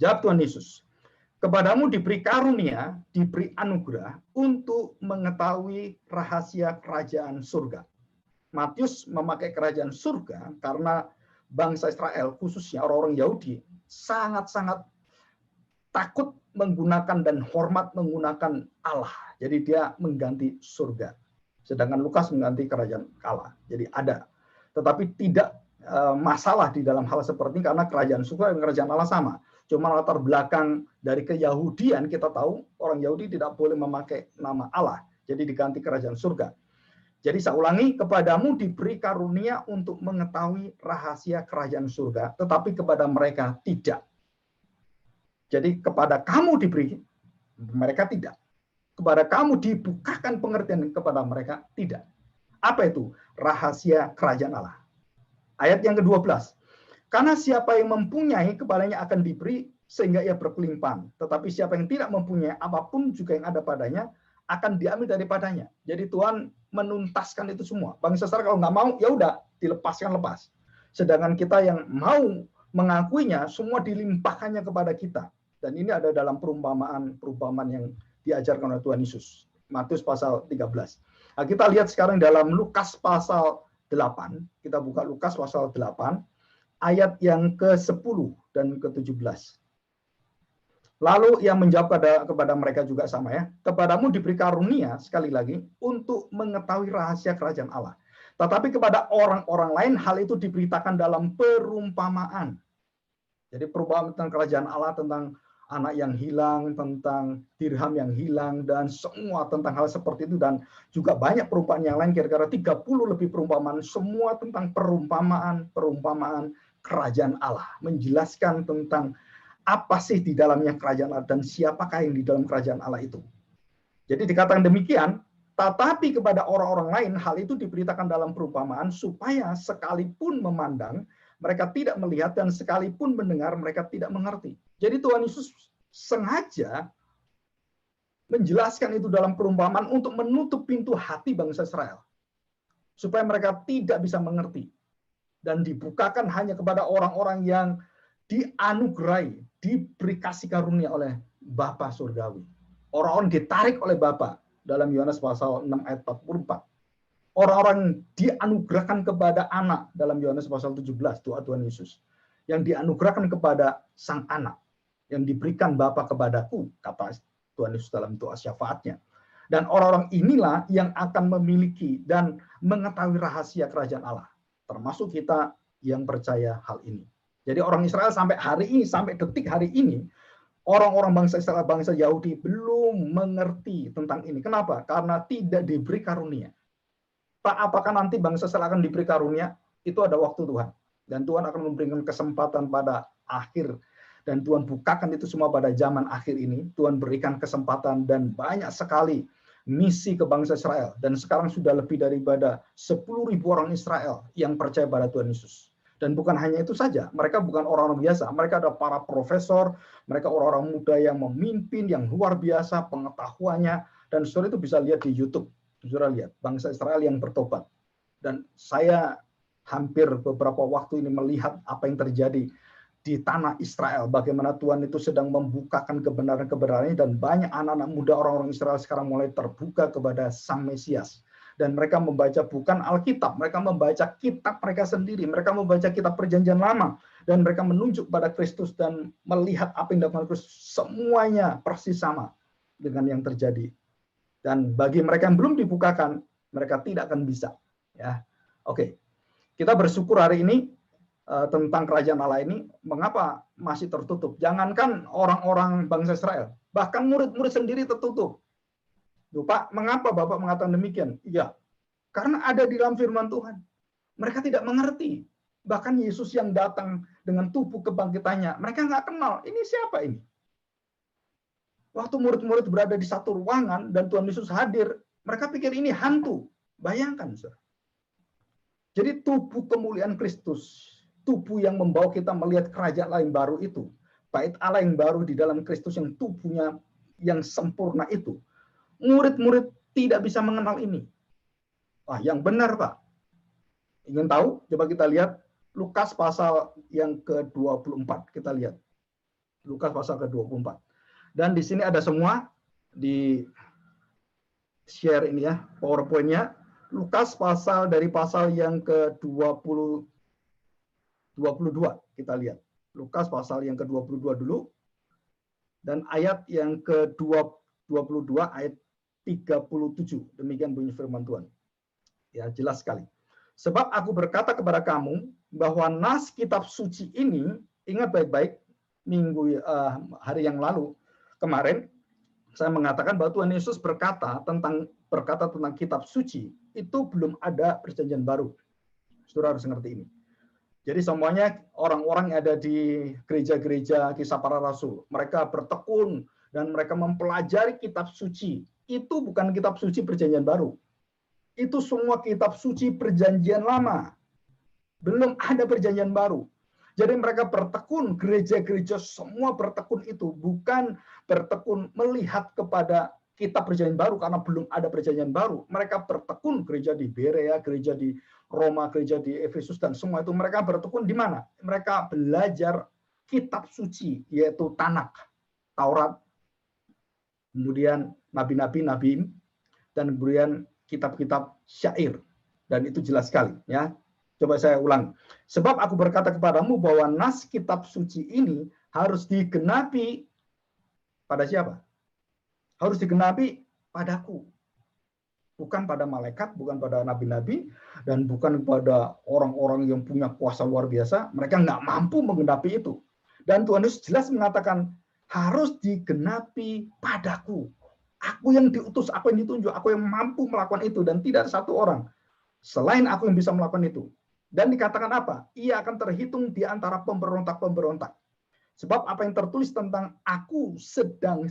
Jawab Tuhan Yesus, Kepadamu diberi karunia, diberi anugerah untuk mengetahui rahasia kerajaan surga. Matius memakai kerajaan surga karena bangsa Israel, khususnya orang-orang Yahudi, sangat-sangat takut menggunakan dan hormat menggunakan Allah. Jadi dia mengganti surga. Sedangkan Lukas mengganti kerajaan Allah. Jadi ada. Tetapi tidak masalah di dalam hal seperti ini karena kerajaan surga dan kerajaan Allah sama. Cuma latar belakang dari keyahudian kita tahu orang Yahudi tidak boleh memakai nama Allah. Jadi diganti kerajaan surga. Jadi saya ulangi, kepadamu diberi karunia untuk mengetahui rahasia kerajaan surga, tetapi kepada mereka tidak. Jadi kepada kamu diberi, mereka tidak. Kepada kamu dibukakan pengertian, kepada mereka tidak. Apa itu? Rahasia kerajaan Allah. Ayat yang ke-12. Karena siapa yang mempunyai, kepadanya akan diberi sehingga ia berkelimpahan. Tetapi siapa yang tidak mempunyai, apapun juga yang ada padanya, akan diambil daripadanya. Jadi Tuhan menuntaskan itu semua. Bangsa Israel kalau nggak mau, ya udah dilepaskan lepas. Sedangkan kita yang mau mengakuinya, semua dilimpahkannya kepada kita. Dan ini ada dalam perumpamaan yang diajarkan oleh Tuhan Yesus. Matius pasal 13. Nah, kita lihat sekarang dalam Lukas pasal 8. Kita buka Lukas pasal 8. Ayat yang ke-10 dan ke-17. Lalu ia menjawab kepada mereka juga sama ya. Kepadamu diberi karunia, sekali lagi, untuk mengetahui rahasia kerajaan Allah. Tetapi kepada orang-orang lain hal itu diberitakan dalam perumpamaan. Jadi perumpamaan tentang kerajaan Allah, tentang anak yang hilang, tentang dirham yang hilang, dan semua tentang hal seperti itu. Dan juga banyak perumpamaan yang lain, kira-kira 30 lebih perumpamaan. Semua tentang perumpamaan kerajaan Allah, menjelaskan tentang apa sih di dalamnya kerajaan Allah dan siapakah yang di dalam kerajaan Allah itu. Jadi dikatakan demikian, tetapi kepada orang-orang lain hal itu diberitakan dalam perumpamaan supaya sekalipun memandang mereka tidak melihat dan sekalipun mendengar mereka tidak mengerti. Jadi Tuhan Yesus sengaja menjelaskan itu dalam perumpamaan untuk menutup pintu hati bangsa Israel supaya mereka tidak bisa mengerti. Dan dibukakan hanya kepada orang-orang yang dianugerahi, diberi kasih karunia oleh Bapa Surgawi. Orang-orang ditarik oleh Bapa dalam Yohanes pasal 6 ayat 44. Orang-orang dianugerahkan kepada anak dalam Yohanes pasal 17, doa Tuhan Yesus. Yang dianugerahkan kepada sang anak. Yang diberikan Bapa kepadaku, kata Tuhan Yesus dalam doa syafaatnya. Dan orang-orang inilah yang akan memiliki dan mengetahui rahasia kerajaan Allah. Termasuk kita yang percaya hal ini. Jadi orang Israel sampai hari ini, sampai detik hari ini, orang-orang bangsa Israel, bangsa Yahudi belum mengerti tentang ini. Kenapa? Karena tidak diberi karunia. Pak, apakah nanti bangsa Israel akan diberi karunia? Itu ada waktu Tuhan. Dan Tuhan akan memberikan kesempatan pada akhir. Dan Tuhan bukakan itu semua pada zaman akhir ini. Tuhan berikan kesempatan dan banyak sekali misi ke bangsa Israel. Dan sekarang sudah lebih daripada 10.000 orang Israel yang percaya pada Tuhan Yesus. Dan bukan hanya itu saja, mereka bukan orang-orang biasa. Mereka ada para profesor, mereka orang-orang muda yang memimpin, yang luar biasa pengetahuannya. Dan saudara itu bisa lihat di YouTube. Saudara lihat, bangsa Israel yang bertobat. Dan saya hampir beberapa waktu ini melihat apa yang terjadi di tanah Israel, bagaimana Tuhan itu sedang membukakan kebenaran-kebenarannya dan banyak anak-anak muda orang-orang Israel sekarang mulai terbuka kepada Sang Mesias. Dan mereka membaca bukan Alkitab, mereka membaca kitab mereka sendiri, mereka membaca kitab Perjanjian Lama dan mereka menunjuk pada Kristus dan melihat apa yang dilakukan Kristus, semuanya persis sama dengan yang terjadi. Dan bagi mereka yang belum dibukakan, mereka tidak akan bisa. Ya, oke. Kita bersyukur hari ini tentang kerajaan Allah ini, mengapa masih tertutup? Jangankan orang-orang bangsa Israel, bahkan murid-murid sendiri tertutup. Duh, Pak, mengapa Bapak mengatakan demikian? Iya, karena ada di dalam firman Tuhan. Mereka tidak mengerti. Bahkan Yesus yang datang dengan tubuh kebangkitannya, mereka nggak kenal. Ini siapa ini? Waktu murid-murid berada di satu ruangan dan Tuhan Yesus hadir, mereka pikir ini hantu. Bayangkan, saudara. Jadi tubuh kemuliaan Kristus, tubuh yang membawa kita melihat kerajaan lain baru itu, bait Allah yang baru di dalam Kristus yang tubuhnya yang sempurna itu, murid-murid tidak bisa mengenal ini. Wah, yang benar, Pak. Ingin tahu? Coba kita lihat Lukas pasal yang ke-24. Kita lihat. Lukas pasal ke-24. Dan di sini ada semua di share ini ya, PowerPoint-nya. Lukas dari pasal yang ke-22 kita lihat. Lukas pasal yang ke-22 dulu. Dan ayat yang ke-22 ayat 37. Demikian bunyi firman Tuhan. Ya, jelas sekali. Sebab aku berkata kepada kamu bahwa nas kitab suci ini, ingat baik-baik hari yang lalu kemarin saya mengatakan bahwa Tuhan Yesus berkata tentang kitab suci itu belum ada perjanjian baru. Saudara harus mengerti ini. Jadi semuanya orang-orang yang ada di gereja-gereja Kisah Para Rasul, mereka bertekun dan mereka mempelajari kitab suci. Itu bukan kitab suci perjanjian baru. Itu semua kitab suci perjanjian lama. Belum ada perjanjian baru. Jadi mereka bertekun, gereja-gereja semua bertekun itu. Bukan bertekun melihat kepada kitab perjanjian baru karena belum ada perjanjian baru. Mereka bertekun, gereja di Berea, gereja di Roma, gereja di Efesus, dan semua itu mereka bertekun di mana? Mereka belajar kitab suci, yaitu Tanakh, Taurat, kemudian nabi-nabi, dan kemudian kitab-kitab syair. Dan itu jelas sekali. Ya. Coba saya ulang. Sebab aku berkata kepadamu bahwa nas kitab suci ini harus digenapi pada siapa? Harus digenapi padaku. Bukan pada malaikat, bukan pada nabi-nabi, dan bukan pada orang-orang yang punya kuasa luar biasa. Mereka nggak mampu menggenapi itu. Dan Tuhan Yesus jelas mengatakan, harus digenapi padaku. Aku yang diutus, aku yang ditunjuk, aku yang mampu melakukan itu. Dan tidak ada satu orang selain aku yang bisa melakukan itu. Dan dikatakan apa? Ia akan terhitung di antara pemberontak-pemberontak. Sebab apa yang tertulis tentang aku sedang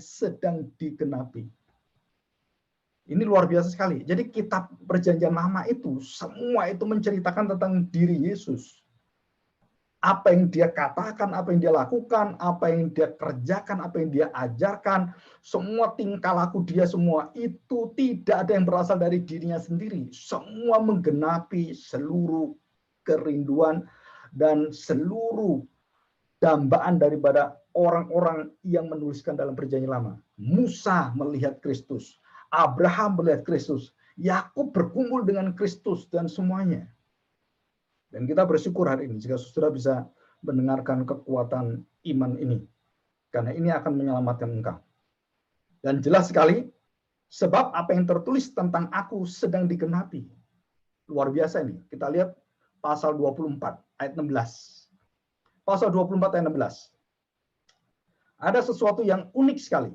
digenapi. Ini luar biasa sekali. Jadi kitab perjanjian lama itu, semua itu menceritakan tentang diri Yesus. Apa yang dia katakan, apa yang dia lakukan, apa yang dia kerjakan, apa yang dia ajarkan, semua tingkah laku dia semua itu tidak ada yang berasal dari dirinya sendiri. Semua menggenapi seluruh kerinduan dan seluruh dambaan daripada orang-orang yang menuliskan dalam perjanjian lama. Musa melihat Kristus. Abraham melihat Kristus, Yakub berkumpul dengan Kristus dan semuanya. Dan kita bersyukur hari ini jika saudara bisa mendengarkan kekuatan iman ini. Karena ini akan menyelamatkan engkau. Dan jelas sekali, sebab apa yang tertulis tentang aku sedang digenapi. Luar biasa ini. Kita lihat pasal 24 ayat 16. Pasal 24 ayat 16. Ada sesuatu yang unik sekali.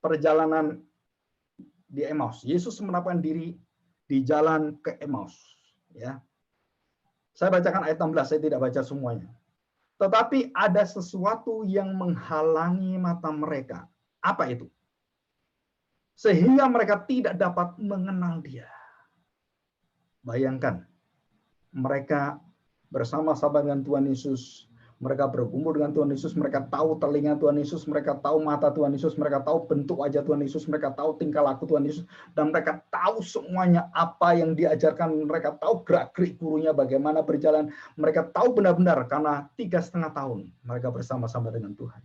Perjalanan di Emmaus. Yesus menampakkan diri di jalan ke Emmaus. Ya. Saya bacakan ayat 16, saya tidak baca semuanya. Tetapi ada sesuatu yang menghalangi mata mereka. Apa itu? Sehingga mereka tidak dapat mengenal dia. Bayangkan, mereka bersama-sama dengan Tuhan Yesus. Mereka berkumpul dengan Tuhan Yesus, mereka tahu telinga Tuhan Yesus, mereka tahu mata Tuhan Yesus, mereka tahu bentuk wajah Tuhan Yesus, mereka tahu tingkah laku Tuhan Yesus, dan mereka tahu semuanya apa yang diajarkan, mereka tahu gerak-gerik gurunya bagaimana berjalan, mereka tahu benar-benar karena 3,5 tahun mereka bersama-sama dengan Tuhan.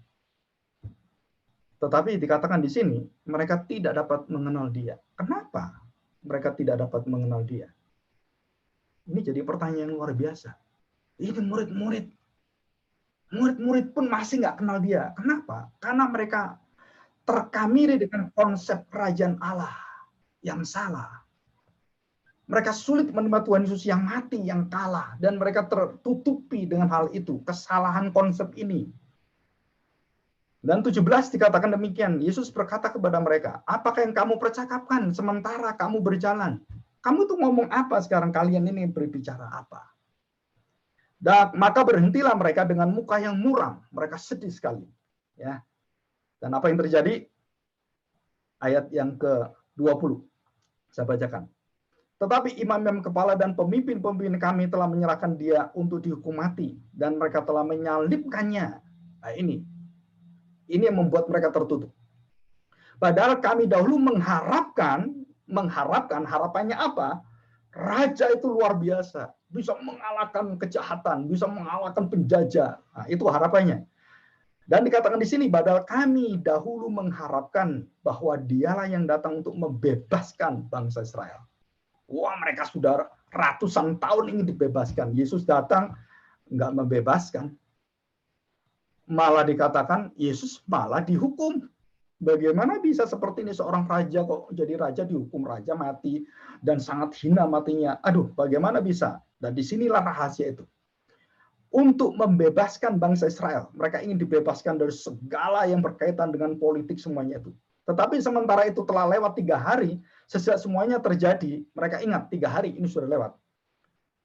Tetapi dikatakan di sini, mereka tidak dapat mengenal dia. Kenapa mereka tidak dapat mengenal dia? Ini jadi pertanyaan yang luar biasa. Ini murid-murid pun masih nggak kenal dia. Kenapa? Karena mereka terkamiri dengan konsep kerajaan Allah yang salah. Mereka sulit menerima Tuhan Yesus yang mati, yang kalah. Dan mereka tertutupi dengan hal itu. Kesalahan konsep ini. Dan 17 dikatakan demikian. Yesus berkata kepada mereka, apakah yang kamu percakapkan sementara kamu berjalan? Kamu tuh ngomong apa sekarang? Kalian ini berbicara apa? Dan maka berhentilah mereka dengan muka yang muram. Mereka sedih sekali. Ya. Dan apa yang terjadi? Ayat yang ke-20. Saya bacakan. Tetapi imam-imam kepala dan pemimpin-pemimpin kami telah menyerahkan dia untuk dihukum mati. Dan mereka telah menyalibkannya. Nah ini yang membuat mereka tertutup. Padahal kami dahulu mengharapkan harapannya apa? Raja itu luar biasa. Bisa mengalahkan kejahatan, bisa mengalahkan penjajah. Nah, itu harapannya. Dan dikatakan di sini, padahal kami dahulu mengharapkan bahwa dialah yang datang untuk membebaskan bangsa Israel. Wah, mereka sudah ratusan tahun ingin dibebaskan. Yesus datang, nggak membebaskan. Malah dikatakan, Yesus malah dihukum. Bagaimana bisa seperti ini seorang raja kok jadi raja dihukum, raja mati dan sangat hina matinya. Aduh, bagaimana bisa? Dan disinilah rahasia itu. Untuk membebaskan bangsa Israel. Mereka ingin dibebaskan dari segala yang berkaitan dengan politik semuanya itu. Tetapi sementara itu telah lewat 3 hari, sejak semuanya terjadi, mereka ingat 3 hari ini sudah lewat.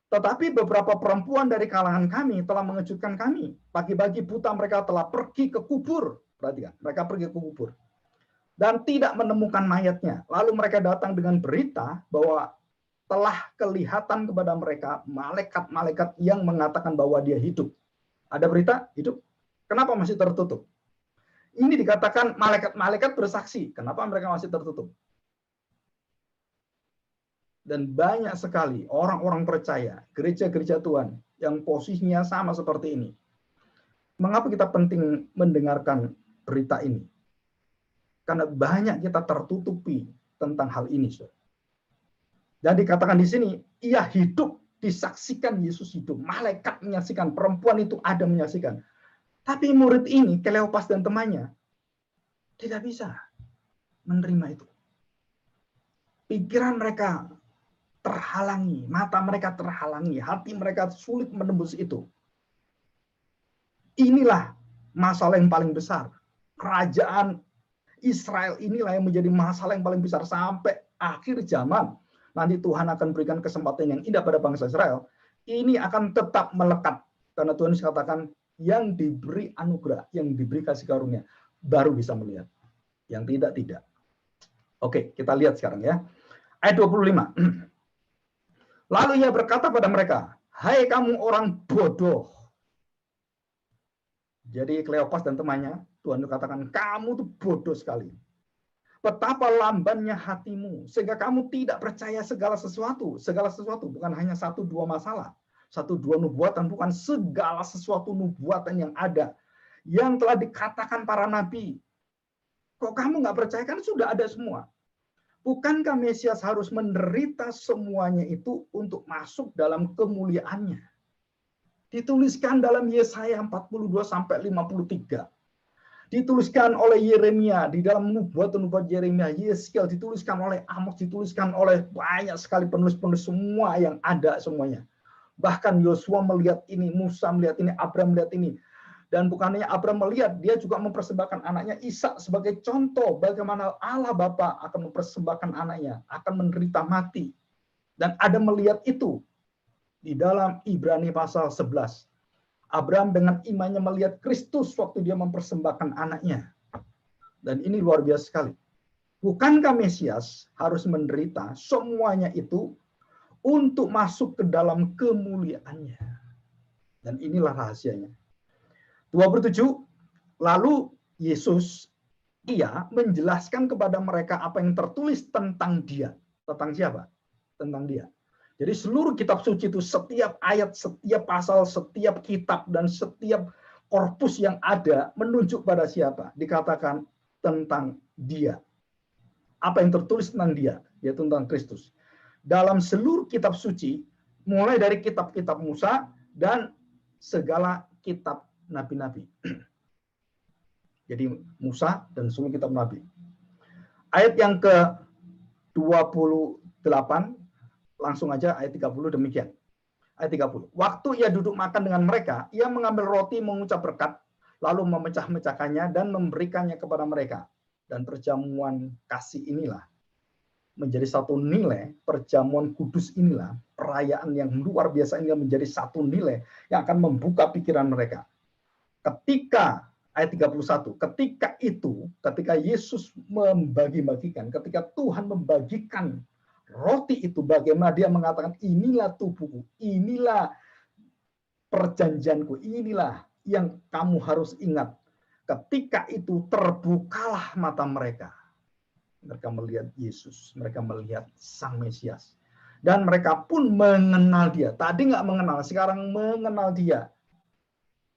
Tetapi beberapa perempuan dari kalangan kami telah mengejutkan kami. Pagi-pagi buta mereka telah pergi ke kubur. Perhatikan, mereka pergi ke kubur. Dan tidak menemukan mayatnya. Lalu mereka datang dengan berita bahwa telah kelihatan kepada mereka malaikat-malaikat yang mengatakan bahwa dia hidup. Ada berita hidup. Kenapa masih tertutup? Ini dikatakan malaikat-malaikat bersaksi. Kenapa mereka masih tertutup? Dan banyak sekali orang-orang percaya, gereja-gereja Tuhan yang posisinya sama seperti ini. Mengapa kita penting mendengarkan berita ini? Karena banyak kita tertutupi tentang hal ini, saudara. Dan dikatakan di sini, ia hidup, disaksikan Yesus hidup. Malaikat menyaksikan, perempuan itu ada menyaksikan. Tapi murid ini, Kleopas dan temannya, tidak bisa menerima itu. Pikiran mereka terhalangi, mata mereka terhalangi, hati mereka sulit menembus itu. Inilah masalah yang paling besar. Kerajaan Israel inilah yang menjadi masalah yang paling besar sampai akhir zaman. Nanti Tuhan akan berikan kesempatan yang indah pada bangsa Israel. Ini akan tetap melekat. Karena Tuhan katakan, yang diberi anugerah, yang diberi kasih karunia, baru bisa melihat. Yang tidak, tidak. Oke, kita lihat sekarang ya. Ayat 25. Lalu ia berkata pada mereka, hai kamu orang bodoh. Jadi Kleopas dan temannya, Tuhan katakan, kamu tuh bodoh sekali. Betapa lambannya hatimu, sehingga kamu tidak percaya segala sesuatu. Segala sesuatu, bukan hanya 1-2 masalah. 1-2 nubuatan, bukan segala sesuatu nubuatan yang ada. Yang telah dikatakan para nabi. Kok kamu nggak percaya? Kan sudah ada semua. Bukankah Mesias harus menderita semuanya itu untuk masuk dalam kemuliaannya? Dituliskan dalam Yesaya 42-53. Dituliskan oleh Yeremia di dalam nubuat-nubuat Yeremia, Yeskiel, dituliskan oleh Amos, dituliskan oleh banyak sekali penulis-penulis semua yang ada semuanya. Bahkan Yosua melihat ini, Musa melihat ini, Abraham melihat ini. Dan bukan hanya Abraham melihat, dia juga mempersembahkan anaknya Ishak sebagai contoh bagaimana Allah Bapa akan mempersembahkan anaknya, akan menderita mati. Dan ada melihat itu di dalam Ibrani pasal 11. Abraham dengan imannya melihat Kristus waktu dia mempersembahkan anaknya. Dan ini luar biasa sekali. Bukankah Mesias harus menderita semuanya itu untuk masuk ke dalam kemuliaannya? Dan inilah rahasianya. 27, lalu Yesus, ia menjelaskan kepada mereka apa yang tertulis tentang dia. Tentang siapa? Tentang dia. Jadi seluruh kitab suci itu, setiap ayat, setiap pasal, setiap kitab, dan setiap korpus yang ada menunjuk pada siapa? Dikatakan tentang dia. Apa yang tertulis tentang dia? Yaitu tentang Kristus. Dalam seluruh kitab suci, mulai dari kitab-kitab Musa dan segala kitab nabi-nabi. Jadi Musa dan semua kitab nabi. Ayat yang ke-28, langsung aja ayat 30 demikian. Ayat 30. Waktu ia duduk makan dengan mereka, ia mengambil roti, mengucap berkat, lalu memecah-mecahkannya dan memberikannya kepada mereka. Dan perjamuan kasih inilah menjadi satu nilai, perjamuan kudus inilah, perayaan yang luar biasa ini menjadi satu nilai yang akan membuka pikiran mereka. Ketika ayat 31, ketika Yesus membagi-bagikan, ketika Tuhan membagikan roti itu, bagaimana dia mengatakan, inilah tubuhku, inilah perjanjianku, inilah yang kamu harus ingat. Ketika itu terbukalah mata mereka. Mereka melihat Yesus, mereka melihat Sang Mesias. Dan mereka pun mengenal dia. Tadi nggak mengenal, sekarang mengenal dia.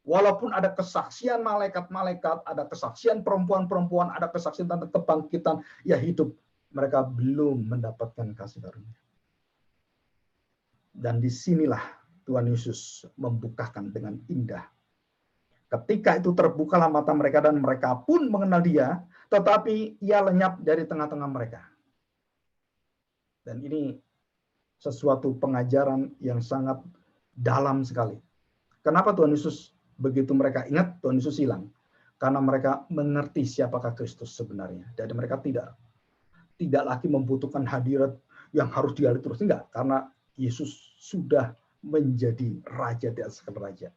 Walaupun ada kesaksian malaikat-malaikat, ada kesaksian perempuan-perempuan, ada kesaksian tentang kebangkitan yang hidup, mereka belum mendapatkan kasih karunia. Dan disinilah Tuhan Yesus membukakan dengan indah. Ketika itu terbukalah mata mereka dan mereka pun mengenal Dia, tetapi Ia lenyap dari tengah-tengah mereka. Dan ini sesuatu pengajaran yang sangat dalam sekali. Kenapa Tuhan Yesus begitu mereka ingat, Tuhan Yesus hilang? Karena mereka mengerti siapakah Kristus sebenarnya. Jadi mereka tidak lagi membutuhkan hadirat yang harus dialih terus. Enggak, karena Yesus sudah menjadi raja di atas segala raja.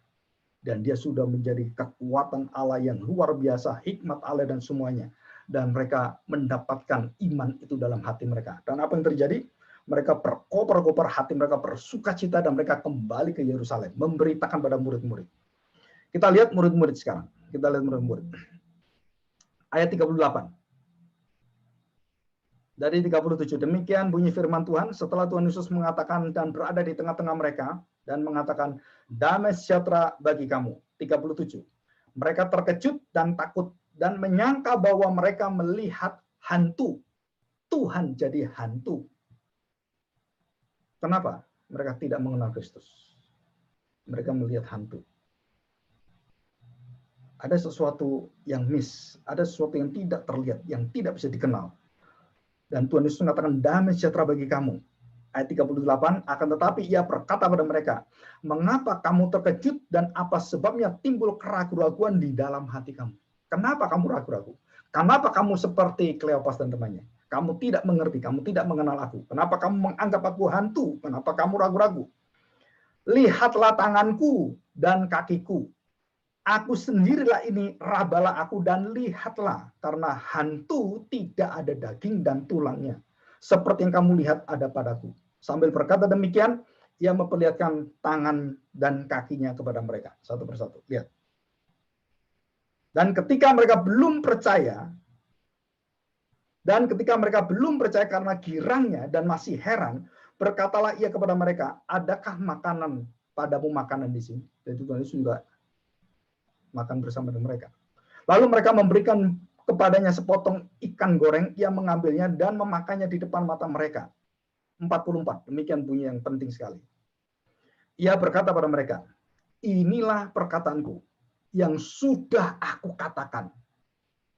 Dan dia sudah menjadi kekuatan Allah yang luar biasa, hikmat Allah dan semuanya. Dan mereka mendapatkan iman itu dalam hati mereka. Dan apa yang terjadi? Mereka berkobar-kobar, hati mereka bersukacita dan mereka kembali ke Yerusalem. Memberitakan pada murid-murid. Kita lihat murid-murid sekarang. Kita lihat murid-murid. Ayat 38. Dari 37. Demikian bunyi firman Tuhan setelah Tuhan Yesus mengatakan dan berada di tengah-tengah mereka dan mengatakan damai sejahtera bagi kamu. 37. Mereka terkejut dan takut dan menyangka bahwa mereka melihat hantu. Tuhan jadi hantu. Kenapa? Mereka tidak mengenal Kristus. Mereka melihat hantu. Ada sesuatu yang miss, ada sesuatu yang tidak terlihat, yang tidak bisa dikenal. Dan Tuhan Yesus mengatakan damai sejahtera bagi kamu. Ayat 38, akan tetapi ia berkata pada mereka, mengapa kamu terkejut dan apa sebabnya timbul keraguan-raguan di dalam hati kamu? Kenapa kamu ragu-ragu? Kenapa kamu seperti Kleopas dan temannya? Kamu tidak mengerti, kamu tidak mengenal aku. Kenapa kamu menganggap aku hantu? Kenapa kamu ragu-ragu? Lihatlah tanganku dan kakiku. Aku sendirilah ini, rabalah aku dan lihatlah. Karena hantu tidak ada daging dan tulangnya. Seperti yang kamu lihat ada padaku. Sambil berkata demikian, ia memperlihatkan tangan dan kakinya kepada mereka. Satu persatu. Lihat. Dan ketika mereka belum percaya, karena girangnya dan masih heran, berkatalah ia kepada mereka, adakah makanan padamu makanan di sini? Jadi Tuhan Yesus juga makan bersama dengan mereka. Lalu mereka memberikan kepadanya sepotong ikan goreng, ia mengambilnya dan memakannya di depan mata mereka. 44, demikian bunyi yang penting sekali. Ia berkata pada mereka, inilah perkataanku yang sudah aku katakan.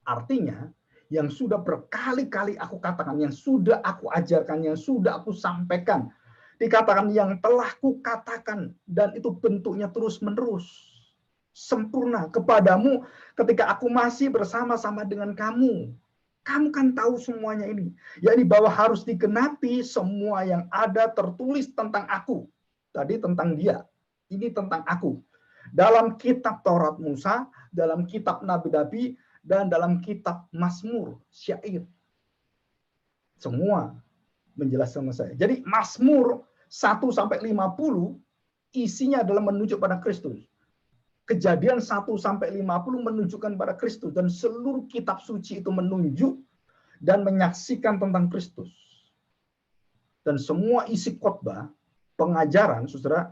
Artinya, yang sudah berkali-kali aku katakan, yang sudah aku ajarkan, yang sudah aku sampaikan. Dikatakan yang telah kukatakan, dan itu bentuknya terus-menerus. Sempurna kepadamu ketika aku masih bersama-sama dengan kamu. Kamu kan tahu semuanya ini. Yakni bahwa harus digenapi semua yang ada tertulis tentang aku. Tadi tentang dia. Ini tentang aku. Dalam kitab Taurat Musa, dalam kitab Nabi-Nabi, dan dalam kitab Mazmur, syair. Semua menjelaskan sama saya. Jadi Mazmur 1-50 isinya adalah menunjuk pada Kristus. Kejadian 1-50 menunjukkan pada Kristus. Dan seluruh kitab suci itu menunjuk dan menyaksikan tentang Kristus. Dan semua isi khotbah, pengajaran, saudara,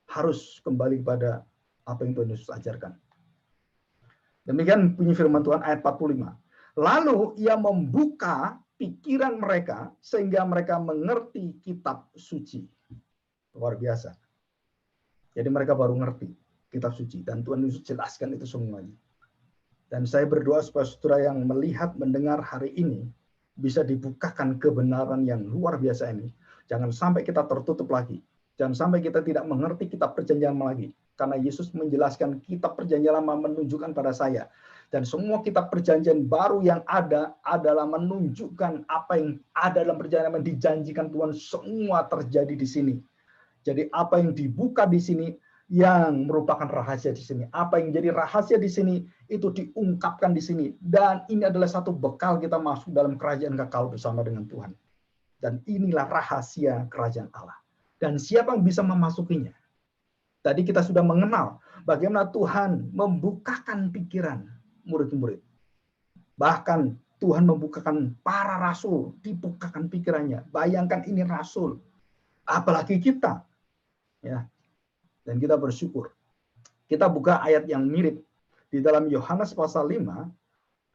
harus kembali kepada apa yang Tuhan Yesus ajarkan. Demikian bunyi firman Tuhan ayat 45. Lalu ia membuka pikiran mereka sehingga mereka mengerti kitab suci. Luar biasa. Jadi mereka baru ngerti kitab suci. Dan Tuhan Yesus jelaskan itu semuanya. Dan saya berdoa supaya saudara yang melihat, mendengar hari ini bisa dibukakan kebenaran yang luar biasa ini. Jangan sampai kita tertutup lagi. Jangan sampai kita tidak mengerti kitab perjanjian lagi. Karena Yesus menjelaskan kitab perjanjian lama menunjukkan pada saya. Dan semua kitab perjanjian baru yang ada adalah menunjukkan apa yang ada dalam perjanjian lama dijanjikan Tuhan semua terjadi di sini. Jadi apa yang dibuka di sini yang merupakan rahasia di sini. Apa yang jadi rahasia di sini itu diungkapkan di sini. Dan ini adalah satu bekal kita masuk dalam kerajaan kekal bersama dengan Tuhan. Dan inilah rahasia kerajaan Allah. Dan siapa yang bisa memasukinya? Tadi kita sudah mengenal bagaimana Tuhan membukakan pikiran murid-murid. Bahkan Tuhan membukakan para rasul, dibukakan pikirannya. Bayangkan ini rasul, apalagi kita. Ya. Dan kita bersyukur Kita buka ayat yang mirip di dalam Yohanes pasal 5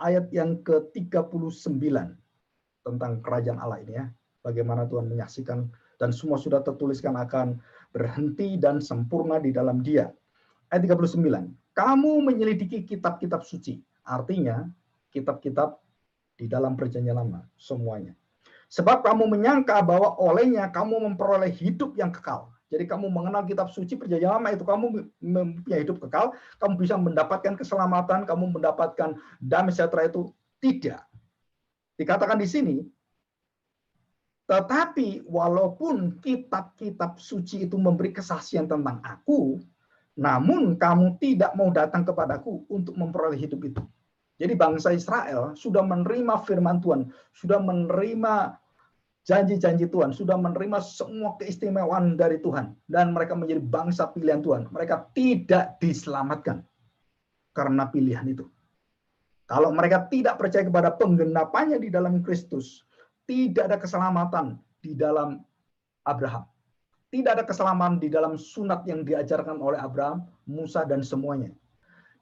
ayat yang ke-39 tentang kerajaan Allah ini ya. Bagaimana Tuhan menyaksikan dan semua sudah tertuliskan akan berhenti dan sempurna di dalam Dia. Ayat 39. Kamu menyelidiki kitab-kitab suci. Artinya kitab-kitab di dalam perjanjian lama semuanya. Sebab kamu menyangka bahwa olehnya kamu memperoleh hidup yang kekal. Jadi kamu mengenal kitab suci perjanjian lama itu kamu mempunyai hidup kekal, kamu bisa mendapatkan keselamatan, kamu mendapatkan damai sejahtera itu tidak. Dikatakan di sini, tetapi walaupun kitab-kitab suci itu memberi kesaksian tentang aku, namun kamu tidak mau datang kepadaku untuk memperoleh hidup itu. Jadi bangsa Israel sudah menerima firman Tuhan, sudah menerima janji-janji Tuhan, sudah menerima semua keistimewaan dari Tuhan, dan mereka menjadi bangsa pilihan Tuhan. Mereka tidak diselamatkan karena pilihan itu. Kalau mereka tidak percaya kepada penggenapannya di dalam Kristus, tidak ada keselamatan di dalam Abraham. Tidak ada keselamatan di dalam sunat yang diajarkan oleh Abraham, Musa, dan semuanya.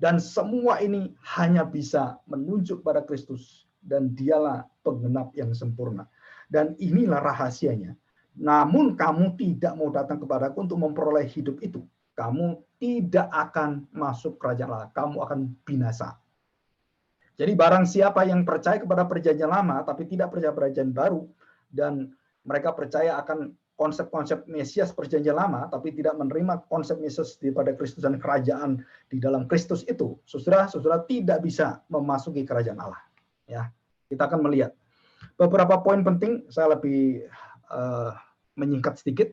Dan semua ini hanya bisa menunjuk pada Kristus, dan dialah penggenap yang sempurna. Dan inilah rahasianya. Namun kamu tidak mau datang kepadaku untuk memperoleh hidup itu. Kamu tidak akan masuk kerajaan Allah. Kamu akan binasa. Jadi barang siapa yang percaya kepada perjanjian lama, tapi tidak percaya perjanjian baru, dan mereka percaya akan konsep-konsep Mesias perjanjian lama, tapi tidak menerima konsep Mesias daripada Kristus dan kerajaan di dalam Kristus itu, saudara-saudara tidak bisa memasuki kerajaan Allah. Ya, kita akan melihat beberapa poin penting. Saya lebih menyingkat sedikit,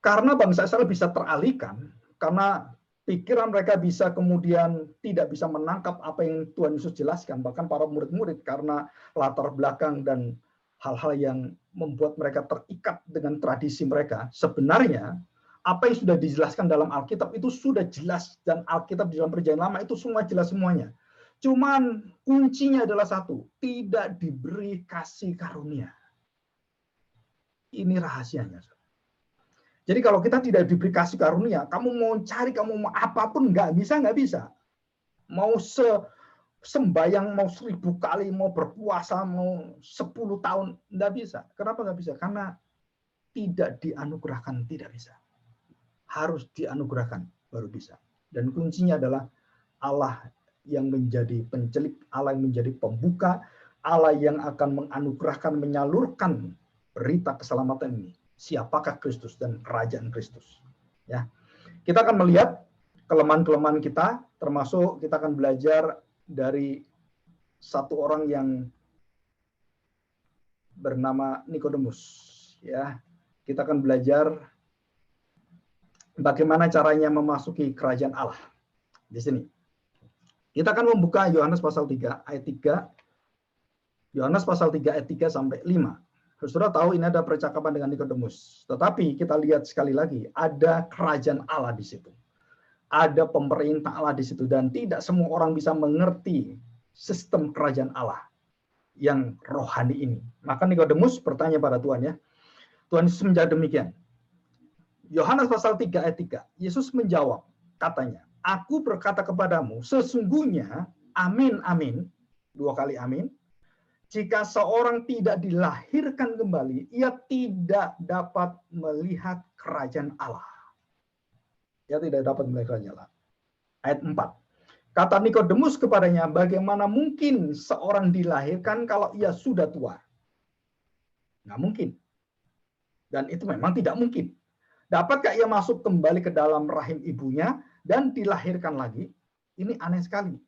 karena bangsa Israel bisa teralihkan, karena pikiran mereka bisa kemudian tidak bisa menangkap apa yang Tuhan Yesus jelaskan, bahkan para murid-murid karena latar belakang dan hal-hal yang membuat mereka terikat dengan tradisi mereka. Sebenarnya apa yang sudah dijelaskan dalam Alkitab itu sudah jelas, dan Alkitab di dalam perjanjian lama itu semua jelas semuanya. Cuman kuncinya adalah satu, tidak diberi kasih karunia. Ini rahasianya. Jadi kalau kita tidak diberi kasih karunia, kamu mau cari, kamu mau apapun nggak bisa. Mau sembayang, mau 1000 kali, mau berpuasa, mau 10 tahun, nggak bisa. Kenapa nggak bisa? Karena tidak dianugerahkan, tidak bisa. Harus dianugerahkan baru bisa. Dan kuncinya adalah Allah yang menjadi pencelik, Allah yang menjadi pembuka, Allah yang akan menganugerahkan, menyalurkan berita keselamatan ini. Siapakah Kristus dan kerajaan Kristus? Ya, kita akan melihat kelemahan-kelemahan kita, termasuk kita akan belajar dari satu orang yang bernama Nikodemus. Ya, kita akan belajar bagaimana caranya memasuki kerajaan Allah. Di sini kita akan membuka Yohanes pasal 3 ayat 3. Yohanes pasal 3 ayat 3 sampai 5. Saudara tahu ini ada percakapan dengan Nikodemus. Tetapi kita lihat sekali lagi, ada kerajaan Allah di situ. Ada pemerintah Allah di situ, dan tidak semua orang bisa mengerti sistem kerajaan Allah yang rohani ini. Maka Nikodemus bertanya pada Tuhan, ya. Tuhan Yesus menjawab demikian. Yohanes pasal 3 ayat 3. Yesus menjawab, katanya, aku berkata kepadamu, sesungguhnya, amin, amin, 2 kali amin, jika seorang tidak dilahirkan kembali, ia tidak dapat melihat kerajaan Allah. Ia tidak dapat melihat kerajaan Allah. Ayat 4. Kata Nikodemus kepadanya, bagaimana mungkin seorang dilahirkan kalau ia sudah tua? Nggak mungkin. Dan itu memang tidak mungkin. Dapatkah ia masuk kembali ke dalam rahim ibunya dan dilahirkan lagi? Ini aneh sekali.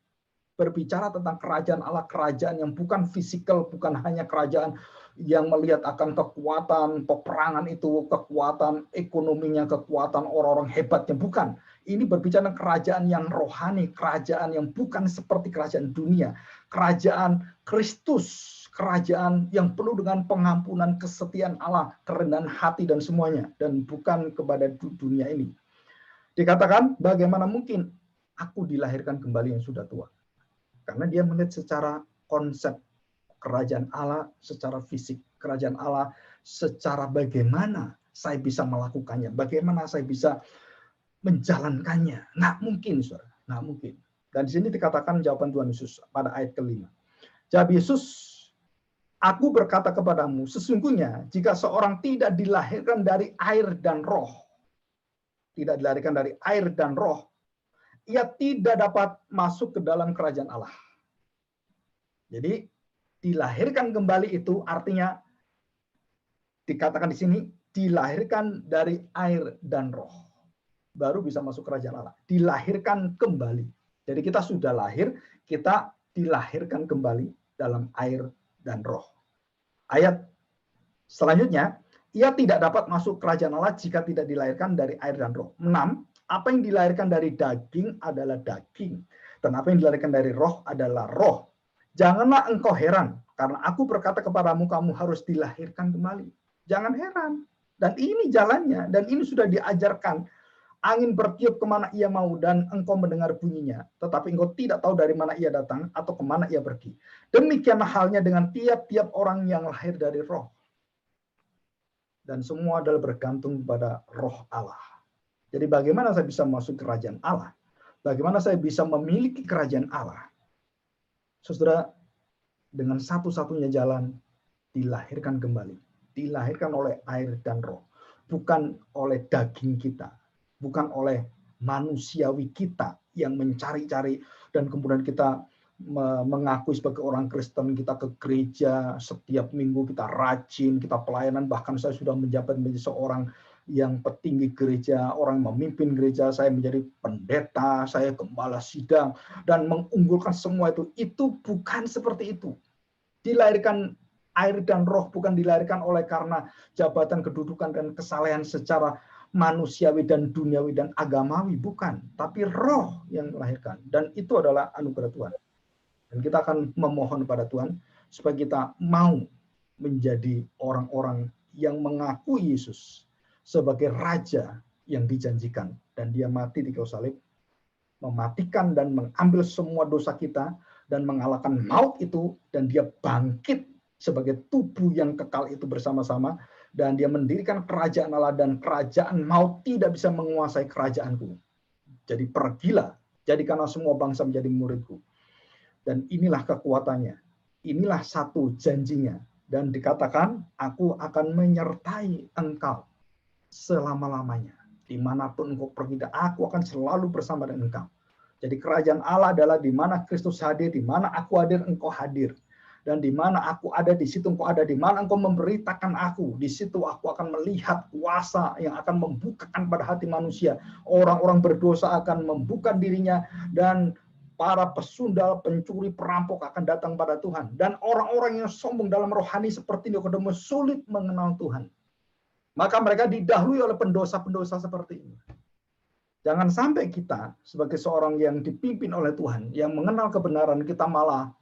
Berbicara tentang kerajaan Allah, kerajaan yang bukan fisikal, bukan hanya kerajaan yang melihat akan kekuatan peperangan itu, kekuatan ekonominya, kekuatan orang-orang hebatnya, bukan. Ini berbicara tentang kerajaan yang rohani, kerajaan yang bukan seperti kerajaan dunia, kerajaan Kristus, kerajaan yang penuh dengan pengampunan, kesetiaan Allah, kerendahan hati dan semuanya, dan bukan kepada dunia ini. Dikatakan, bagaimana mungkin aku dilahirkan kembali yang sudah tua? Karena dia melihat secara konsep kerajaan Allah, secara fisik kerajaan Allah, secara bagaimana saya bisa melakukannya, bagaimana saya bisa menjalankannya. Nggak mungkin, saudara. Nggak mungkin. Dan di sini dikatakan jawaban Tuhan Yesus pada ayat ke-5. Jawab Yesus, aku berkata kepadamu, sesungguhnya jika seorang tidak dilahirkan dari air dan roh, tidak dilahirkan dari air dan roh, ia tidak dapat masuk ke dalam kerajaan Allah. Jadi dilahirkan kembali itu artinya dikatakan di sini dilahirkan dari air dan roh. Baru bisa masuk kerajaan Allah. Dilahirkan kembali. Jadi kita sudah lahir, kita dilahirkan kembali dalam air dan roh. Ayat selanjutnya, ia tidak dapat masuk kerajaan Allah jika tidak dilahirkan dari air dan roh. 6, apa yang dilahirkan dari daging adalah daging. Dan apa yang dilahirkan dari roh adalah roh. Janganlah engkau heran, karena aku berkata kepadamu, kamu harus dilahirkan kembali. Jangan heran. Dan ini jalannya, dan ini sudah diajarkan. Angin bertiup kemana ia mau, dan engkau mendengar bunyinya. Tetapi engkau tidak tahu dari mana ia datang, atau kemana ia pergi. Demikianlah halnya dengan tiap-tiap orang yang lahir dari roh. Dan semua adalah bergantung pada roh Allah. Jadi bagaimana saya bisa masuk kerajaan Allah? Bagaimana saya bisa memiliki kerajaan Allah? Saudara, dengan satu-satunya jalan, dilahirkan kembali. Dilahirkan oleh air dan roh. Bukan oleh daging kita. Bukan oleh manusiawi kita yang mencari-cari dan kemudian kita mengakui sebagai orang Kristen, kita ke gereja setiap minggu, kita rajin, kita pelayanan, bahkan saya sudah menjabat menjadi seorang yang petinggi gereja, orang memimpin gereja, saya menjadi pendeta, saya gembala sidang, dan mengunggulkan semua itu bukan seperti itu. Dilahirkan air dan roh bukan dilahirkan oleh karena jabatan, kedudukan, dan kesalehan secara manusiawi dan duniawi dan agamawi, bukan. Tapi roh yang melahirkan. Dan itu adalah anugerah Tuhan. Dan kita akan memohon pada Tuhan supaya kita mau menjadi orang-orang yang mengakui Yesus sebagai Raja yang dijanjikan. Dan dia mati di kayu salib, mematikan dan mengambil semua dosa kita, dan mengalahkan maut itu, dan dia bangkit sebagai tubuh yang kekal itu bersama-sama, dan dia mendirikan kerajaan Allah, dan kerajaan maut tidak bisa menguasai kerajaanku. Jadi pergilah, jadikanlah semua bangsa menjadi muridku. Dan inilah kekuatannya, inilah satu janjinya. Dan dikatakan, aku akan menyertai engkau selama-lamanya. Dimanapun engkau pergi, aku akan selalu bersama dengan engkau. Jadi kerajaan Allah adalah di mana Kristus hadir, di mana aku hadir, engkau hadir. Dan di mana aku ada, di situ engkau ada. Di mana engkau memberitakan aku, di situ aku akan melihat kuasa yang akan membukakan pada hati manusia. Orang-orang berdosa akan membuka dirinya, dan para pesundal, pencuri, perampok akan datang pada Tuhan. Dan orang-orang yang sombong dalam rohani seperti Nikodemus sulit mengenal Tuhan. Maka mereka didahului oleh pendosa-pendosa seperti ini. Jangan sampai kita sebagai seorang yang dipimpin oleh Tuhan, yang mengenal kebenaran, kita malah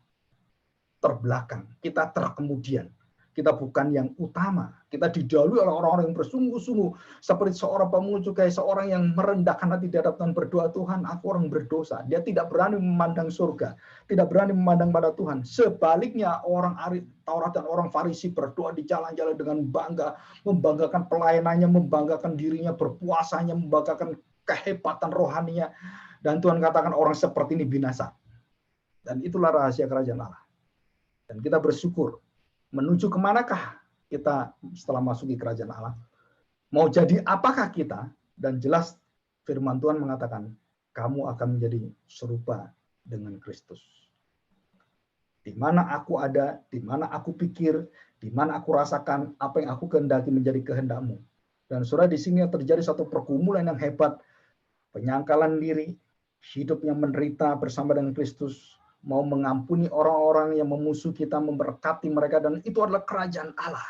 terbelakang, kita terkemudian. Kita bukan yang utama. Kita didahului oleh orang-orang yang bersungguh-sungguh. Seperti seorang pemungut cukai, seorang yang merendahkan hati di hadapan berdoa, Tuhan, aku orang berdosa. Dia tidak berani memandang surga. Tidak berani memandang pada Tuhan. Sebaliknya, orang Taurat dan orang Farisi berdoa di jalan-jalan dengan bangga. Membanggakan pelayanannya, membanggakan dirinya, berpuasanya, membanggakan kehebatan rohaninya. Dan Tuhan katakan orang seperti ini binasa. Dan itulah rahasia kerajaan Allah. Dan kita bersyukur. Menuju kemanakah kita setelah masuk di kerajaan Allah? Mau jadi apakah kita? Dan jelas firman Tuhan mengatakan, kamu akan menjadi serupa dengan Kristus. Di mana aku ada, di mana aku pikir, di mana aku rasakan, apa yang aku kehendaki menjadi kehendakmu. Dan saudara, di sini terjadi satu pergumulan yang hebat. Penyangkalan diri, hidup yang menderita bersama dengan Kristus, mau mengampuni orang-orang yang memusuh kita, memberkati mereka, dan itu adalah kerajaan Allah.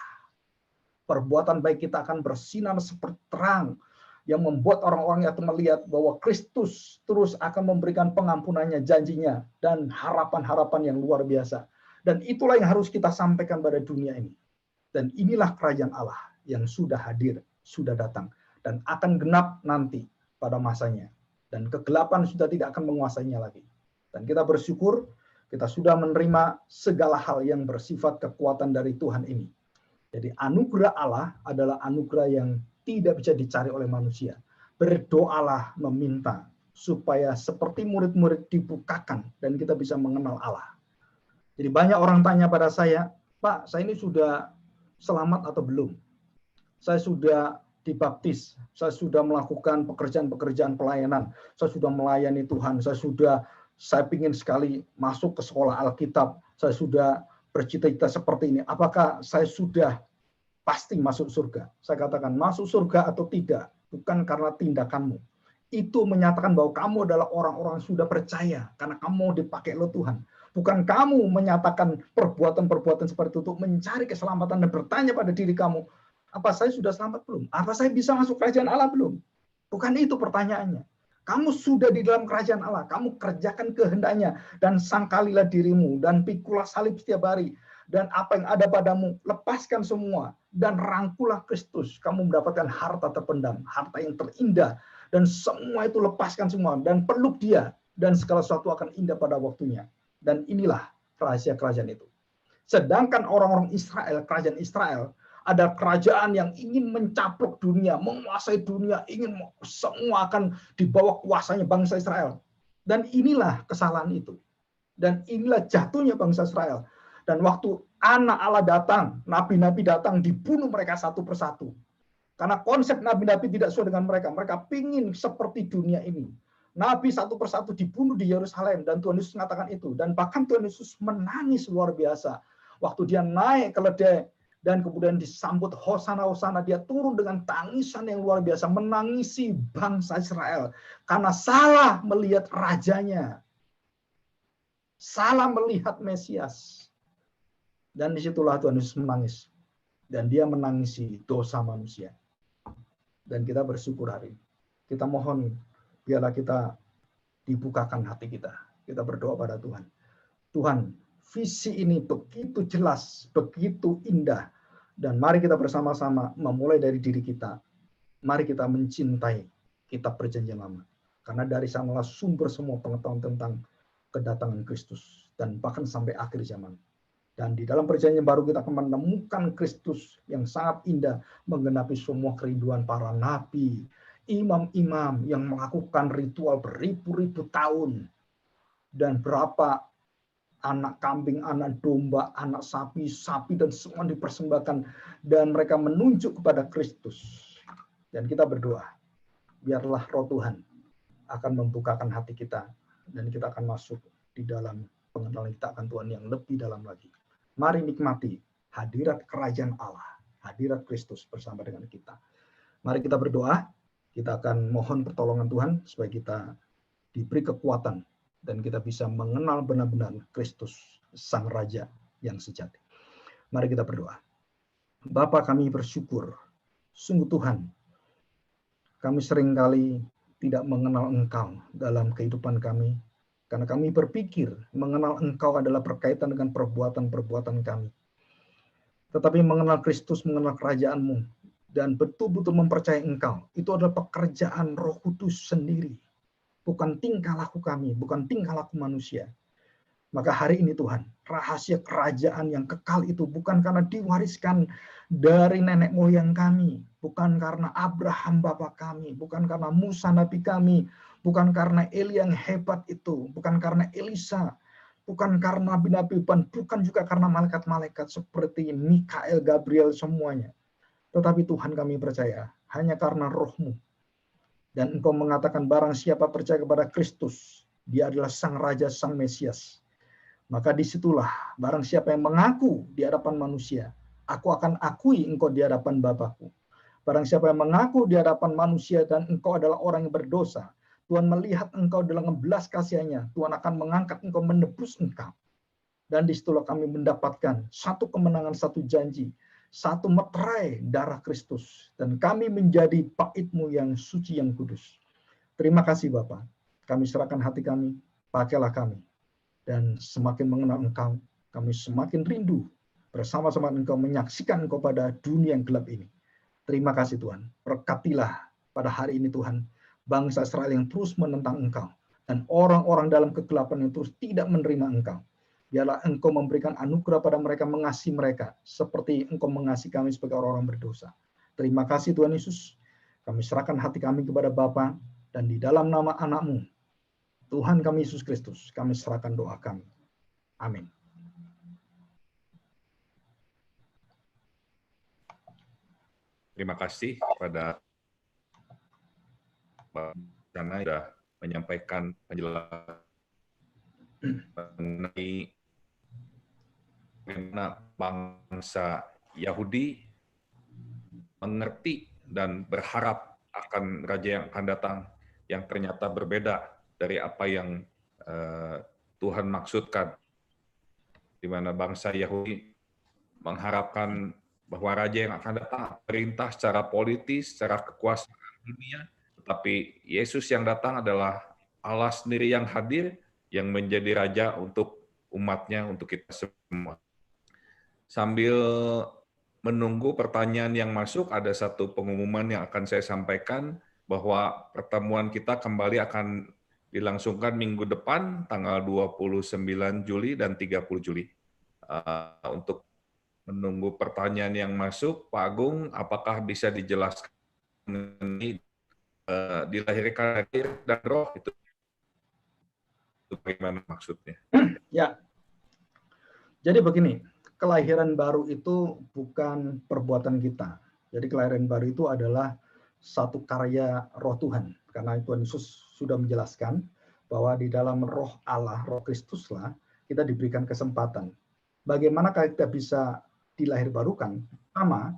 Perbuatan baik kita akan bersinar seperti terang, yang membuat orang-orang itu melihat bahwa Kristus terus akan memberikan pengampunannya, janjinya, dan harapan-harapan yang luar biasa. Dan itulah yang harus kita sampaikan pada dunia ini. Dan inilah kerajaan Allah yang sudah hadir, sudah datang, dan akan genap nanti pada masanya. Dan kegelapan sudah tidak akan menguasainya lagi. Dan kita bersyukur kita sudah menerima segala hal yang bersifat kekuatan dari Tuhan ini. Jadi anugerah Allah adalah anugerah yang tidak bisa dicari oleh manusia. berdoalah meminta supaya seperti murid-murid dibukakan dan kita bisa mengenal Allah. Jadi banyak orang tanya pada saya, Pak, saya ini sudah selamat atau belum? Saya sudah dibaptis, saya sudah melakukan pekerjaan-pekerjaan pelayanan, saya sudah melayani Tuhan, saya ingin sekali masuk ke sekolah Alkitab, saya sudah bercita-cita seperti ini. Apakah saya sudah pasti masuk surga? Saya katakan masuk surga atau tidak, bukan karena tindakanmu. Itu menyatakan bahwa kamu adalah orang-orang yang sudah percaya karena kamu dipakai oleh Tuhan. Bukan kamu menyatakan perbuatan-perbuatan seperti itu untuk mencari keselamatan dan bertanya pada diri kamu, apa saya sudah selamat belum? Apa saya bisa masuk kerajaan Allah belum? Bukan itu pertanyaannya. Kamu sudah di dalam kerajaan Allah, kamu kerjakan kehendaknya dan sangkalilah dirimu dan pikulah salib setiap hari. Dan apa yang ada padamu, lepaskan semua dan rangkulah Kristus. Kamu mendapatkan harta terpendam, harta yang terindah. Dan semua itu lepaskan semua dan peluk dia. Dan segala sesuatu akan indah pada waktunya. Dan inilah rahasia kerajaan itu. Sedangkan orang-orang Israel, kerajaan Israel, ada kerajaan yang ingin mencaplok dunia, menguasai dunia, ingin semua akan dibawa kuasanya bangsa Israel. Dan inilah kesalahan itu. Dan inilah jatuhnya bangsa Israel. Dan waktu anak Allah datang, nabi-nabi datang, dibunuh mereka satu persatu. Karena konsep nabi-nabi tidak sesuai dengan mereka. Mereka pingin seperti dunia ini. Nabi satu persatu dibunuh di Yerusalem. Dan Tuhan Yesus mengatakan itu. Dan bahkan Tuhan Yesus menangis luar biasa. Waktu dia naik ke ledai. Dan kemudian disambut Hosana, Hosana. Dia turun dengan tangisan yang luar biasa. Menangisi bangsa Israel. Karena salah melihat rajanya. Salah melihat Mesias. Dan disitulah Tuhan Yesus menangis. Dan dia menangisi dosa manusia. Dan kita bersyukur hari ini. Kita mohon biarlah kita dibukakan hati kita. Kita berdoa pada Tuhan. Tuhan, visi ini begitu jelas, begitu indah. Dan mari kita bersama-sama memulai dari diri kita. Mari kita mencintai kitab perjanjian lama. Karena dari sanalah sumber semua pengetahuan tentang kedatangan Kristus. Dan bahkan sampai akhir zaman. Dan di dalam perjanjian baru kita akan menemukan Kristus yang sangat indah menggenapi semua kerinduan para nabi, imam-imam yang melakukan ritual beribu-ribu tahun. Dan berapa anak kambing, anak domba, anak sapi dan semua dipersembahkan. Dan mereka menunjuk kepada Kristus. Dan kita berdoa, biarlah roh Tuhan akan membukakan hati kita. Dan kita akan masuk di dalam pengenalan kita akan Tuhan yang lebih dalam lagi. Mari nikmati hadirat kerajaan Allah, hadirat Kristus bersama dengan kita. Mari kita berdoa, kita akan mohon pertolongan Tuhan supaya kita diberi kekuatan dan kita bisa mengenal benar-benar Kristus, Sang Raja yang sejati. Mari kita berdoa. Bapa, kami bersyukur, sungguh Tuhan, kami seringkali tidak mengenal Engkau dalam kehidupan kami, karena kami berpikir mengenal Engkau adalah berkaitan dengan perbuatan-perbuatan kami. Tetapi mengenal Kristus, mengenal kerajaan-Mu, dan betul-betul mempercayai Engkau, itu adalah pekerjaan Roh Kudus sendiri. Bukan tingkah laku kami, bukan tingkah laku manusia. Maka hari ini Tuhan, rahasia kerajaan yang kekal itu bukan karena diwariskan dari nenek moyang kami, bukan karena Abraham bapa kami, bukan karena Musa nabi kami, bukan karena Eli yang hebat itu, bukan karena Elisa, bukan karena nabi-nabi, bukan juga karena malaikat-malaikat seperti Mikael, Gabriel semuanya. Tetapi Tuhan kami percaya hanya karena Roh-Mu. Dan Engkau mengatakan barang siapa percaya kepada Kristus, dia adalah Sang Raja, Sang Mesias. Maka disitulah barang siapa yang mengaku di hadapan manusia, aku akan akui engkau di hadapan Bapakku. Barang siapa yang mengaku di hadapan manusia dan engkau adalah orang yang berdosa, Tuhan melihat engkau dalam belas kasihannya, Tuhan akan mengangkat engkau, menebus engkau. Dan disitulah kami mendapatkan satu kemenangan, satu janji, satu meterai darah Kristus. Dan kami menjadi bait-Mu yang suci, yang kudus. Terima kasih Bapa. Kami serahkan hati kami, pakailah kami. Dan semakin mengenal Engkau, kami semakin rindu bersama-sama Engkau menyaksikan Engkau pada dunia yang gelap ini. Terima kasih Tuhan. Berkatilah pada hari ini Tuhan, bangsa Israel yang terus menentang Engkau. Dan orang-orang dalam kegelapan yang terus tidak menerima Engkau. Biarlah Engkau memberikan anugerah pada mereka, mengasihi mereka. Seperti Engkau mengasihi kami sebagai orang-orang berdosa. Terima kasih Tuhan Yesus. Kami serahkan hati kami kepada Bapa, dan di dalam nama anak-Mu, Tuhan kami Yesus Kristus, kami serahkan doa kami. Amin. Terima kasih kepada Pak Jana sudah menyampaikan penjelasan mengenai bagaimana bangsa Yahudi mengerti dan berharap akan raja yang akan datang yang ternyata berbeda dari apa yang Tuhan maksudkan, di mana bangsa Yahudi mengharapkan bahwa raja yang akan datang perintah secara politis, secara kekuasaan dunia, tetapi Yesus yang datang adalah Allah sendiri yang hadir, yang menjadi raja untuk umatnya, untuk kita semua. Sambil menunggu pertanyaan yang masuk, ada satu pengumuman yang akan saya sampaikan, bahwa pertemuan kita kembali akan dilangsungkan minggu depan, tanggal 29 Juli dan 30 Juli. Untuk menunggu pertanyaan yang masuk, Pak Agung, apakah bisa dijelaskan mengenai dilahirkan dari dan roh itu bagaimana maksudnya? Ya, jadi begini, kelahiran baru itu bukan perbuatan kita. Jadi kelahiran baru itu adalah satu karya roh Tuhan. Karena Tuhan Yesus sudah menjelaskan bahwa di dalam roh Allah, roh Kristuslah, kita diberikan kesempatan. Bagaimana kita bisa dilahirbarukan? Pertama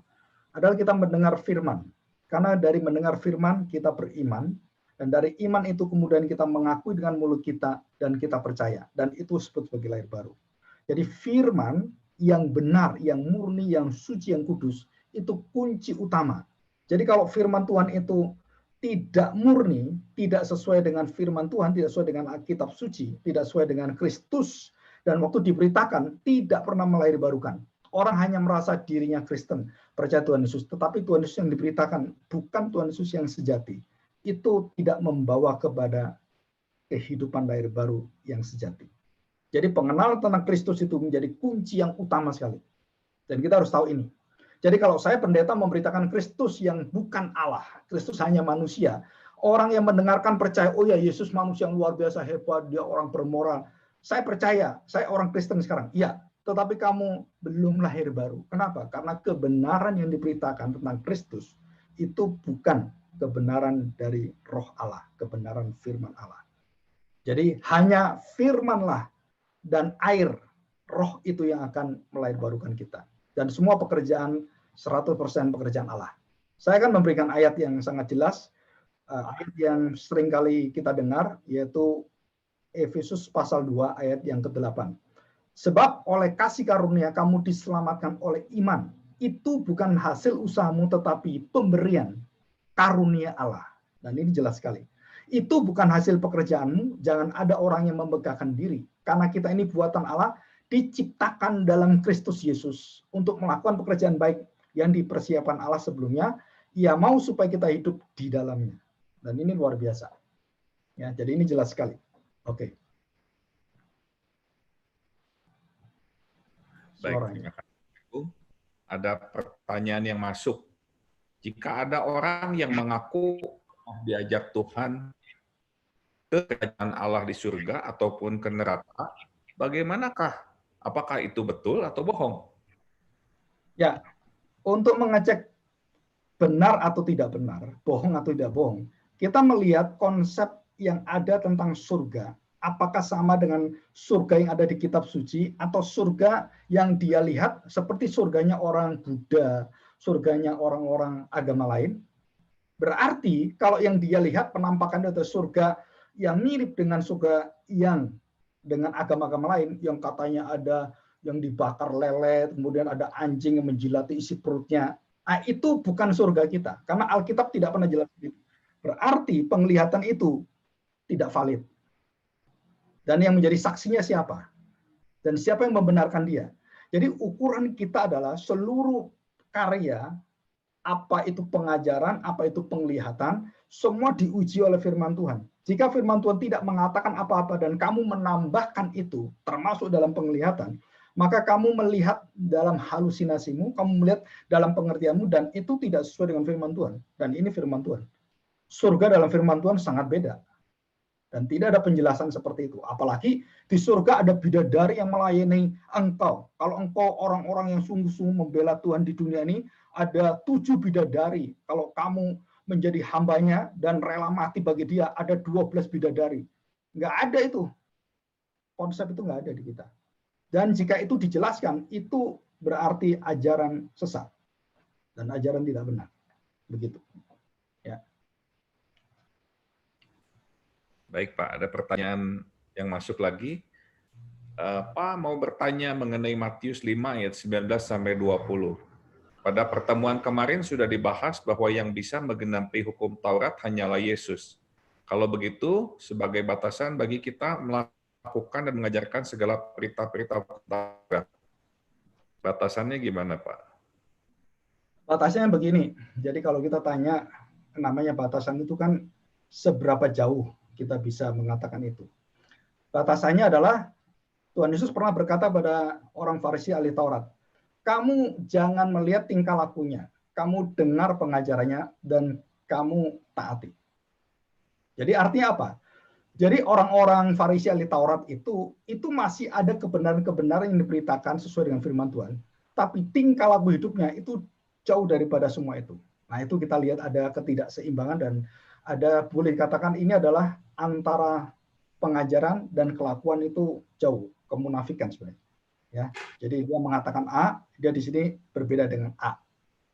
adalah kita mendengar firman. Karena dari mendengar firman kita beriman, dan dari iman itu kemudian kita mengakui dengan mulut kita dan kita percaya. Dan itu disebut sebagai lahir baru. Jadi firman yang benar, yang murni, yang suci, yang kudus, itu kunci utama. Jadi kalau firman Tuhan itu tidak murni, tidak sesuai dengan firman Tuhan, tidak sesuai dengan Alkitab suci, tidak sesuai dengan Kristus, dan waktu diberitakan tidak pernah melahirbarukan. Orang hanya merasa dirinya Kristen, percaya Tuhan Yesus, tetapi Tuhan Yesus yang diberitakan bukan Tuhan Yesus yang sejati. Itu tidak membawa kepada kehidupan lahir baru yang sejati. Jadi pengenalan tentang Kristus itu menjadi kunci yang utama sekali. Dan kita harus tahu ini. Jadi kalau saya pendeta memberitakan Kristus yang bukan Allah, Kristus hanya manusia, orang yang mendengarkan percaya, oh ya Yesus manusia yang luar biasa hebat, dia orang bermoral. Saya percaya, saya orang Kristen sekarang. Iya, tetapi kamu belum lahir baru. Kenapa? Karena kebenaran yang diberitakan tentang Kristus itu bukan kebenaran dari roh Allah, kebenaran firman Allah. Jadi hanya firmanlah dan air roh itu yang akan melahirbarukan kita. Dan semua pekerjaan 100% pekerjaan Allah. Saya akan memberikan ayat yang sangat jelas, ayat yang sering kali kita dengar, yaitu Efesus pasal 2 ayat yang ke-8. Sebab oleh kasih karunia kamu diselamatkan oleh iman. Itu bukan hasil usahamu tetapi pemberian karunia Allah. Dan ini jelas sekali. Itu bukan hasil pekerjaanmu, jangan ada orang yang membanggakan diri. Karena kita ini buatan Allah, diciptakan dalam Kristus Yesus untuk melakukan pekerjaan baik yang dipersiapkan Allah sebelumnya. Ia mau supaya kita hidup di dalamnya. Dan ini luar biasa. Ya, jadi ini jelas sekali. Oke. Baik, terima kasih. Ada pertanyaan yang masuk. Jika ada orang yang mengaku diajak Tuhan ke kerajaan Allah di surga ataupun ke neraka, bagaimanakah? Apakah itu betul atau bohong? Ya, untuk mengecek benar atau tidak benar, bohong atau tidak bohong, kita melihat konsep yang ada tentang surga. Apakah sama dengan surga yang ada di kitab suci atau surga yang dia lihat seperti surganya orang Buddha, surganya orang-orang agama lain? Berarti kalau yang dia lihat penampakan itu surga yang mirip dengan surga yang dengan agama-agama lain yang katanya ada yang dibakar lelet, kemudian ada anjing yang menjilati isi perutnya. Nah, itu bukan surga kita, karena Alkitab tidak pernah jelas itu. Berarti penglihatan itu tidak valid. Dan yang menjadi saksinya siapa? Dan siapa yang membenarkan dia? Jadi ukuran kita adalah seluruh karya, apa itu pengajaran, apa itu penglihatan, semua diuji oleh firman Tuhan. Jika firman Tuhan tidak mengatakan apa-apa dan kamu menambahkan itu, termasuk dalam penglihatan, maka kamu melihat dalam halusinasimu, kamu melihat dalam pengertianmu, dan itu tidak sesuai dengan firman Tuhan. Dan ini firman Tuhan. Surga dalam firman Tuhan sangat beda. Dan tidak ada penjelasan seperti itu. Apalagi di surga ada bidadari yang melayani engkau. Kalau engkau orang-orang yang sungguh-sungguh membela Tuhan di dunia ini, ada 7 bidadari. Kalau kamu menjadi hambanya dan rela mati bagi dia, ada 12 bidadari. Nggak ada itu. Konsep itu nggak ada di kita. Dan jika itu dijelaskan, itu berarti ajaran sesat. Dan ajaran tidak benar. Begitu. Ya. Baik Pak, ada pertanyaan yang masuk lagi. Pak mau bertanya mengenai Matius 5 ayat 19-20. Pada pertemuan kemarin sudah dibahas bahwa yang bisa menggenapi hukum Taurat hanyalah Yesus. Kalau begitu, sebagai batasan bagi kita melakukan dan mengajarkan segala perintah-perintah Taurat. Batasannya gimana Pak? Batasannya begini, jadi kalau kita tanya, namanya batasan itu kan seberapa jauh kita bisa mengatakan itu. Batasannya adalah Tuhan Yesus pernah berkata pada orang Farisi ahli Taurat, kamu jangan melihat tingkah lakunya, kamu dengar pengajarannya dan kamu taati. Jadi artinya apa? Jadi orang-orang Farisi ahli Taurat itu masih ada kebenaran-kebenaran yang diberitakan sesuai dengan firman Tuhan, tapi tingkah laku hidupnya itu jauh daripada semua itu. Nah itu kita lihat ada ketidakseimbangan dan ada boleh dikatakan ini adalah antara pengajaran dan kelakuan itu jauh, kemunafikan sebenarnya. Ya, jadi dia mengatakan A, dia di sini berbeda dengan A.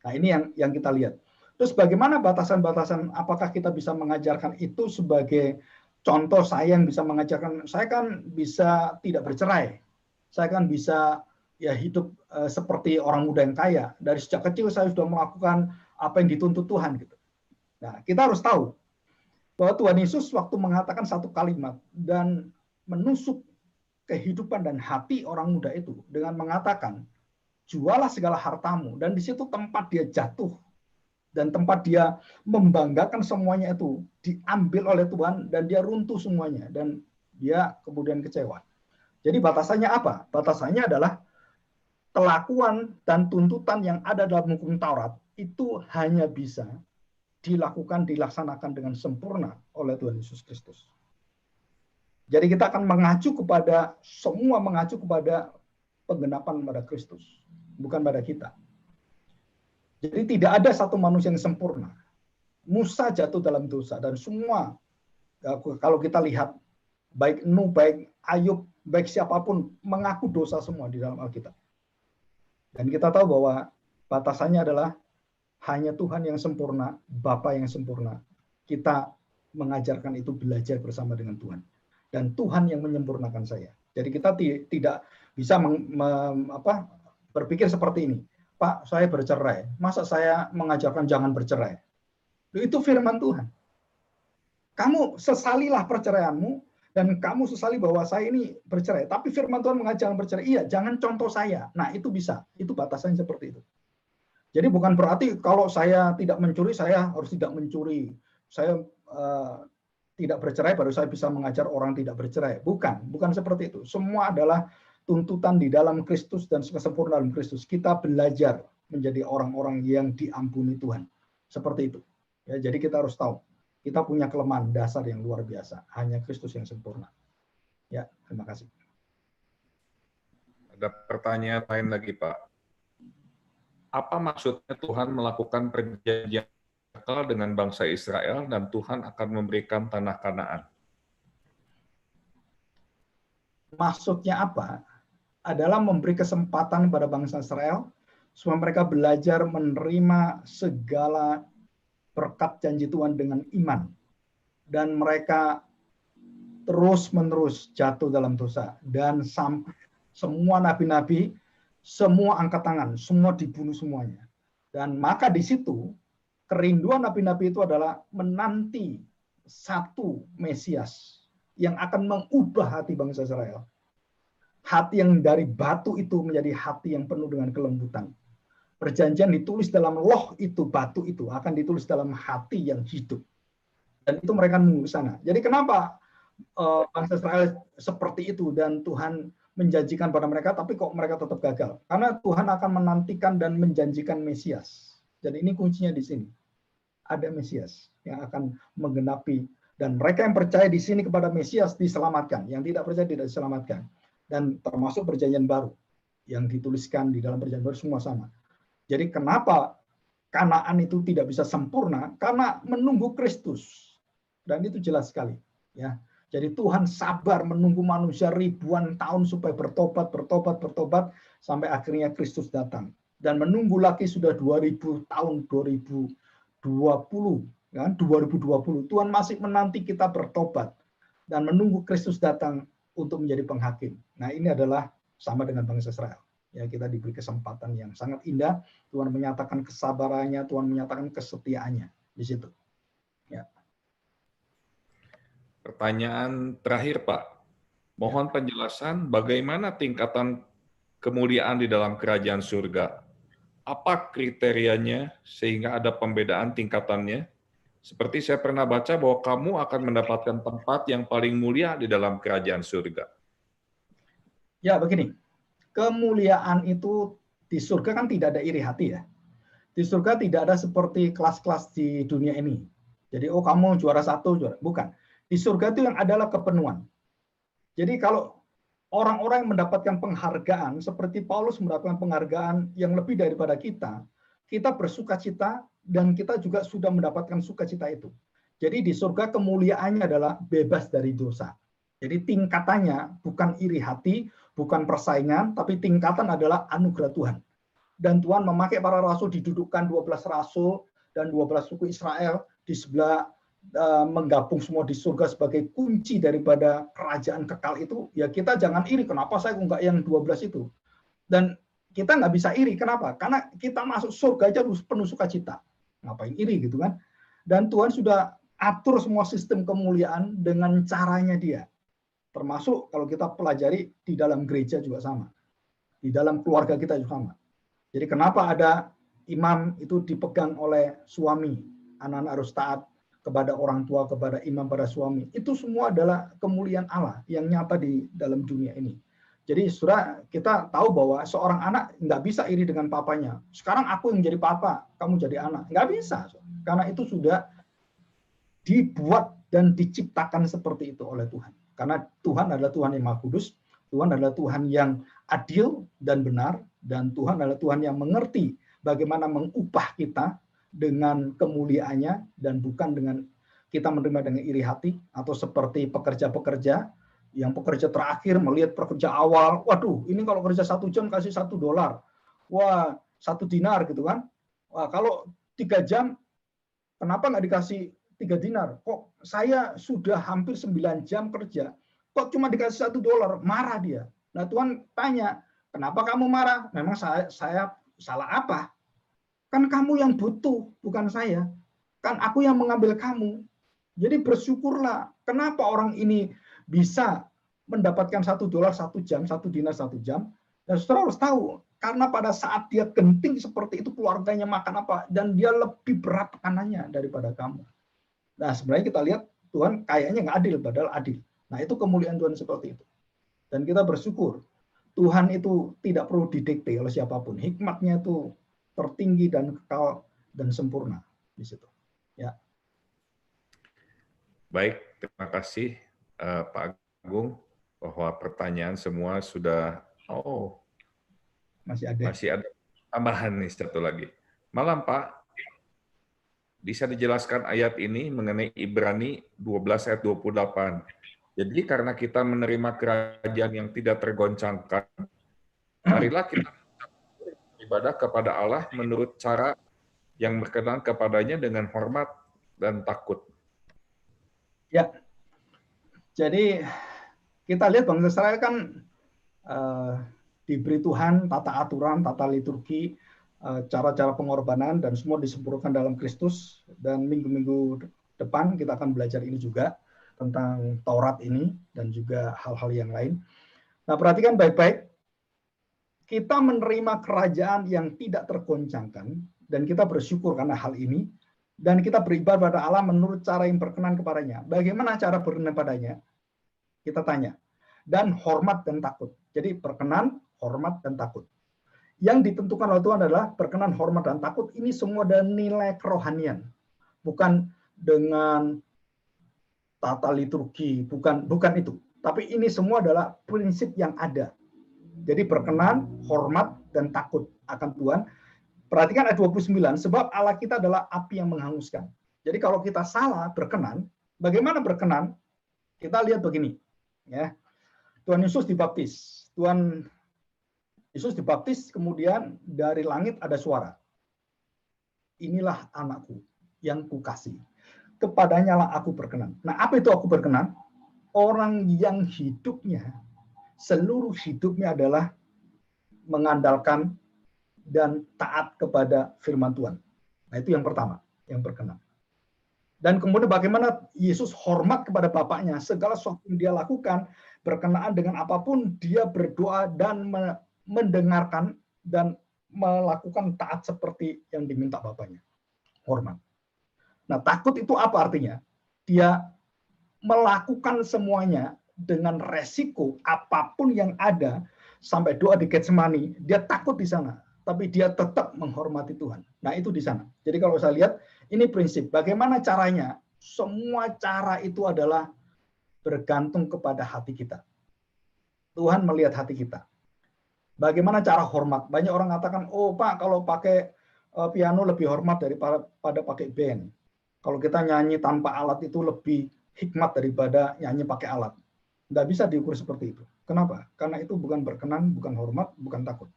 Nah ini yang kita lihat. Terus bagaimana batasan-batasan? Apakah kita bisa mengajarkan itu sebagai contoh? Saya yang bisa mengajarkan, saya kan bisa tidak bercerai, saya kan bisa ya hidup seperti orang muda yang kaya. Dari sejak kecil saya sudah melakukan apa yang dituntut Tuhan gitu. Nah kita harus tahu bahwa Tuhan Yesus waktu mengatakan satu kalimat dan menusuk kehidupan dan hati orang muda itu dengan mengatakan, jualah segala hartamu, dan di situ tempat dia jatuh dan tempat dia membanggakan semuanya itu diambil oleh Tuhan dan dia runtuh semuanya dan dia kemudian kecewa. Jadi batasannya apa? Batasannya adalah kelakuan dan tuntutan yang ada dalam hukum Taurat itu hanya bisa dilaksanakan dengan sempurna oleh Tuhan Yesus Kristus. Jadi kita akan mengacu kepada penggenapan pada Kristus, bukan pada kita. Jadi tidak ada satu manusia yang sempurna. Musa jatuh dalam dosa dan semua, kalau kita lihat, baik Nuh, baik Ayub, baik siapapun mengaku dosa semua di dalam Alkitab. Dan kita tahu bahwa batasannya adalah hanya Tuhan yang sempurna, Bapa yang sempurna. Kita mengajarkan itu belajar bersama dengan Tuhan. Dan Tuhan yang menyempurnakan saya. Jadi kita tidak bisa berpikir seperti ini. Pak, saya bercerai. Masa saya mengajarkan jangan bercerai? Itu firman Tuhan. Kamu sesalilah perceraianmu dan kamu sesali bahwa saya ini bercerai. Tapi firman Tuhan mengajarkan bercerai. Iya, jangan contoh saya. Nah, itu bisa. Itu batasannya seperti itu. Jadi bukan berarti kalau saya tidak mencuri, saya harus tidak mencuri. Saya tidak bercerai, baru saya bisa mengajar orang tidak bercerai. Bukan seperti itu. Semua adalah tuntutan di dalam Kristus dan kesempurnaan dalam Kristus. Kita belajar menjadi orang-orang yang diampuni Tuhan. Seperti itu. Ya, jadi kita harus tahu, kita punya kelemahan dasar yang luar biasa. Hanya Kristus yang sempurna. Ya, terima kasih. Ada pertanyaan lain lagi, Pak. Apa maksudnya Tuhan melakukan perjanjian dengan bangsa Israel dan Tuhan akan memberikan tanah Kanaan? Maksudnya apa? Adalah memberi kesempatan pada bangsa Israel supaya mereka belajar menerima segala berkat janji Tuhan dengan iman. Dan mereka terus-menerus jatuh dalam dosa. Dan semua nabi-nabi, semua angkat tangan, semua dibunuh semuanya. Dan maka di situ kerinduan nabi-nabi itu adalah menanti satu Mesias yang akan mengubah hati bangsa Israel. Hati yang dari batu itu menjadi hati yang penuh dengan kelembutan. Perjanjian ditulis dalam loh itu, batu itu akan ditulis dalam hati yang hidup. Dan itu mereka menunggu sana. Jadi kenapa bangsa Israel seperti itu dan Tuhan menjanjikan pada mereka, tapi kok mereka tetap gagal. Karena Tuhan akan menantikan dan menjanjikan Mesias. Jadi ini kuncinya di sini. Ada Mesias yang akan menggenapi, dan mereka yang percaya di sini kepada Mesias diselamatkan, yang tidak percaya tidak diselamatkan. Dan termasuk perjanjian baru yang dituliskan di dalam perjanjian baru semua sama. Jadi kenapa Kanaan itu tidak bisa sempurna? Karena menunggu Kristus. Dan itu jelas sekali, ya. Jadi Tuhan sabar menunggu manusia ribuan tahun supaya bertobat sampai akhirnya Kristus datang. Dan menunggu lagi sudah 2000 tahun, 2020 kan, 2020. Tuhan masih menanti kita bertobat dan menunggu Kristus datang untuk menjadi penghakim. Nah, ini adalah sama dengan bangsa Israel. Ya, kita diberi kesempatan yang sangat indah. Tuhan menyatakan kesabarannya, Tuhan menyatakan kesetiaannya di situ. Ya. Pertanyaan terakhir, Pak. Mohon penjelasan bagaimana tingkatan kemuliaan di dalam kerajaan surga. Apa kriterianya sehingga ada pembedaan tingkatannya? Seperti saya pernah baca bahwa kamu akan mendapatkan tempat yang paling mulia di dalam kerajaan surga. Ya, begini. Kemuliaan itu di surga kan tidak ada iri hati ya. Di surga tidak ada seperti kelas-kelas di dunia ini. Jadi, oh kamu juara 1, juara. Bukan. Di surga itu yang adalah kepenuhan. Jadi kalau orang-orang yang mendapatkan penghargaan, seperti Paulus mendapatkan penghargaan yang lebih daripada kita bersukacita dan kita juga sudah mendapatkan sukacita itu. Jadi di surga kemuliaannya adalah bebas dari dosa. Jadi tingkatannya bukan iri hati, bukan persaingan, tapi tingkatan adalah anugerah Tuhan. Dan Tuhan memakai para rasul, didudukkan 12 rasul dan 12 suku Israel di sebelah, menggabung semua di surga sebagai kunci daripada kerajaan kekal itu. Ya kita jangan iri, kenapa saya enggak yang 12 itu. Dan kita nggak bisa iri, kenapa? Karena kita masuk surga aja penuh sukacita. Ngapain iri gitu kan? Dan Tuhan sudah atur semua sistem kemuliaan dengan caranya dia. Termasuk kalau kita pelajari di dalam gereja juga sama. Di dalam keluarga kita juga sama. Jadi kenapa ada imam itu dipegang oleh suami, anak-anak harus taat kepada orang tua, kepada imam, pada suami. Itu semua adalah kemuliaan Allah yang nyata di dalam dunia ini. Jadi saudara, kita tahu bahwa seorang anak nggak bisa iri dengan papanya. Sekarang aku yang jadi papa, kamu jadi anak. Nggak bisa. Karena itu sudah dibuat dan diciptakan seperti itu oleh Tuhan. Karena Tuhan adalah Tuhan yang Maha Kudus, Tuhan adalah Tuhan yang adil dan benar, dan Tuhan adalah Tuhan yang mengerti bagaimana mengupah kita dengan kemuliaannya, dan bukan dengan kita menerima dengan iri hati, atau seperti pekerja-pekerja yang pekerja terakhir melihat pekerja awal, waduh ini kalau kerja 1 jam kasih $1, wah 1 dinar gitu kan, wah kalau 3 jam kenapa nggak dikasih 3 dinar, kok saya sudah hampir 9 jam kerja, kok cuma dikasih $1, marah dia. Nah Tuhan tanya, kenapa kamu marah? Memang saya salah apa? Kan kamu yang butuh, bukan saya. Kan aku yang mengambil kamu. Jadi bersyukurlah. Kenapa orang ini bisa mendapatkan $1 1 jam, 1 dinar 1 jam? Dan saudara harus tahu, karena pada saat dia genting seperti itu, keluarganya makan apa, dan dia lebih berat tekanannya daripada kamu. Nah sebenarnya kita lihat Tuhan kayaknya nggak adil, padahal adil. Nah itu kemuliaan Tuhan seperti itu. Dan kita bersyukur, Tuhan itu tidak perlu didikte oleh siapapun. Hikmatnya itu tertinggi dan kekal dan sempurna di situ. Ya. Baik, terima kasih Pak Agung, bahwa pertanyaan semua sudah Masih ada tambahan nih satu lagi. Malam Pak, bisa dijelaskan ayat ini mengenai Ibrani 12 ayat 28. Jadi karena kita menerima kerajaan yang tidak tergoncangkan, marilah kita ibadah kepada Allah menurut cara yang berkenan kepadanya dengan hormat dan takut. Ya, jadi kita lihat bangsa Israel kan diberi Tuhan tata aturan, tata liturgi, cara-cara pengorbanan, dan semua disempurnakan dalam Kristus. Dan minggu-minggu depan kita akan belajar ini juga tentang Taurat ini dan juga hal-hal yang lain. Nah perhatikan baik-baik. Kita menerima kerajaan yang tidak tergoncangkan, dan kita bersyukur karena hal ini, dan kita beribadah pada Allah menurut cara yang berkenan kepadanya. Bagaimana cara berkenan padanya? Kita tanya, dan hormat dan takut. Jadi berkenan, hormat, dan takut. Yang ditentukan oleh Tuhan adalah berkenan, hormat, dan takut. Ini semua ada nilai kerohanian. Bukan dengan tata liturgi, bukan itu. Tapi ini semua adalah prinsip yang ada. Jadi berkenan, hormat, dan takut akan Tuhan. Perhatikan ayat 29, sebab Allah kita adalah api yang menghanguskan. Jadi kalau kita salah berkenan, bagaimana berkenan? Kita lihat begini, ya. Tuhan Yesus dibaptis. Tuhan Yesus dibaptis, kemudian dari langit ada suara. Inilah anakku yang kukasihi. Kepadanya lah aku berkenan. Nah, apa itu aku berkenan? Orang yang hidupnya, seluruh hidupnya adalah mengandalkan dan taat kepada firman Tuhan. Nah, itu yang pertama, yang berkenan. Dan kemudian bagaimana Yesus hormat kepada Bapaknya, segala sesuatu yang dia lakukan berkenaan dengan apapun, dia berdoa dan mendengarkan dan melakukan taat seperti yang diminta Bapaknya. Hormat. Nah, takut itu apa artinya? Dia melakukan semuanya dengan resiko apapun yang ada, sampai doa di Getsemani, dia takut di sana, tapi dia tetap menghormati Tuhan. Nah, itu di sana. Jadi kalau saya lihat, ini prinsip. Bagaimana caranya? Semua cara itu adalah bergantung kepada hati kita. Tuhan melihat hati kita. Bagaimana cara hormat? Banyak orang mengatakan, oh Pak, kalau pakai piano lebih hormat daripada pakai band. Kalau kita nyanyi tanpa alat itu lebih hikmat daripada nyanyi pakai alat. Nggak bisa diukur seperti itu. Kenapa? Karena itu bukan berkenan, bukan hormat, bukan takut.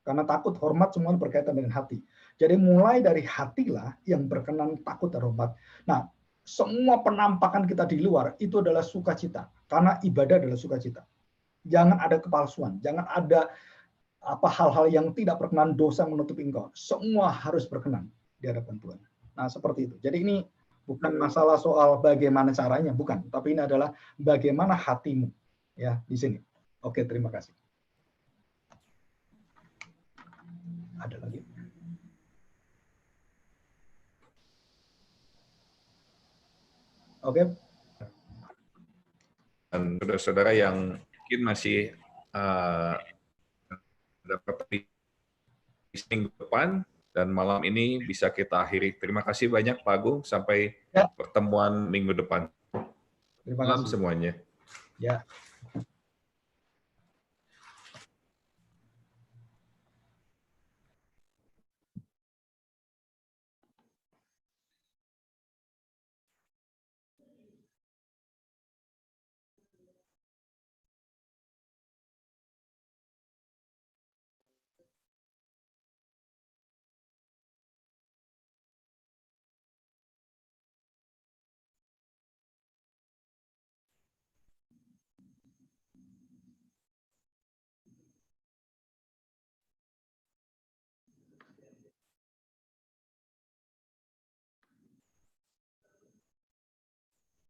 Karena takut, hormat semuanya berkaitan dengan hati. Jadi mulai dari hatilah yang berkenan, takut, dan hormat. Nah, semua penampakan kita di luar itu adalah sukacita. Karena ibadah adalah sukacita. Jangan ada kepalsuan, jangan ada hal-hal yang tidak berkenan, dosa menutupi engkau. Semua harus berkenan di hadapan Tuhan. Nah, seperti itu. Jadi ini bukan masalah soal bagaimana caranya, bukan. Tapi ini adalah bagaimana hatimu. Ya, di sini. Oke, terima kasih. Ada lagi? Oke. Dan saudara-saudara yang mungkin masih dapat di minggu depan dan malam ini bisa kita akhiri. Terima kasih banyak Pak Agung. Sampai pertemuan minggu depan. Terima Malam kasih semuanya. Ya.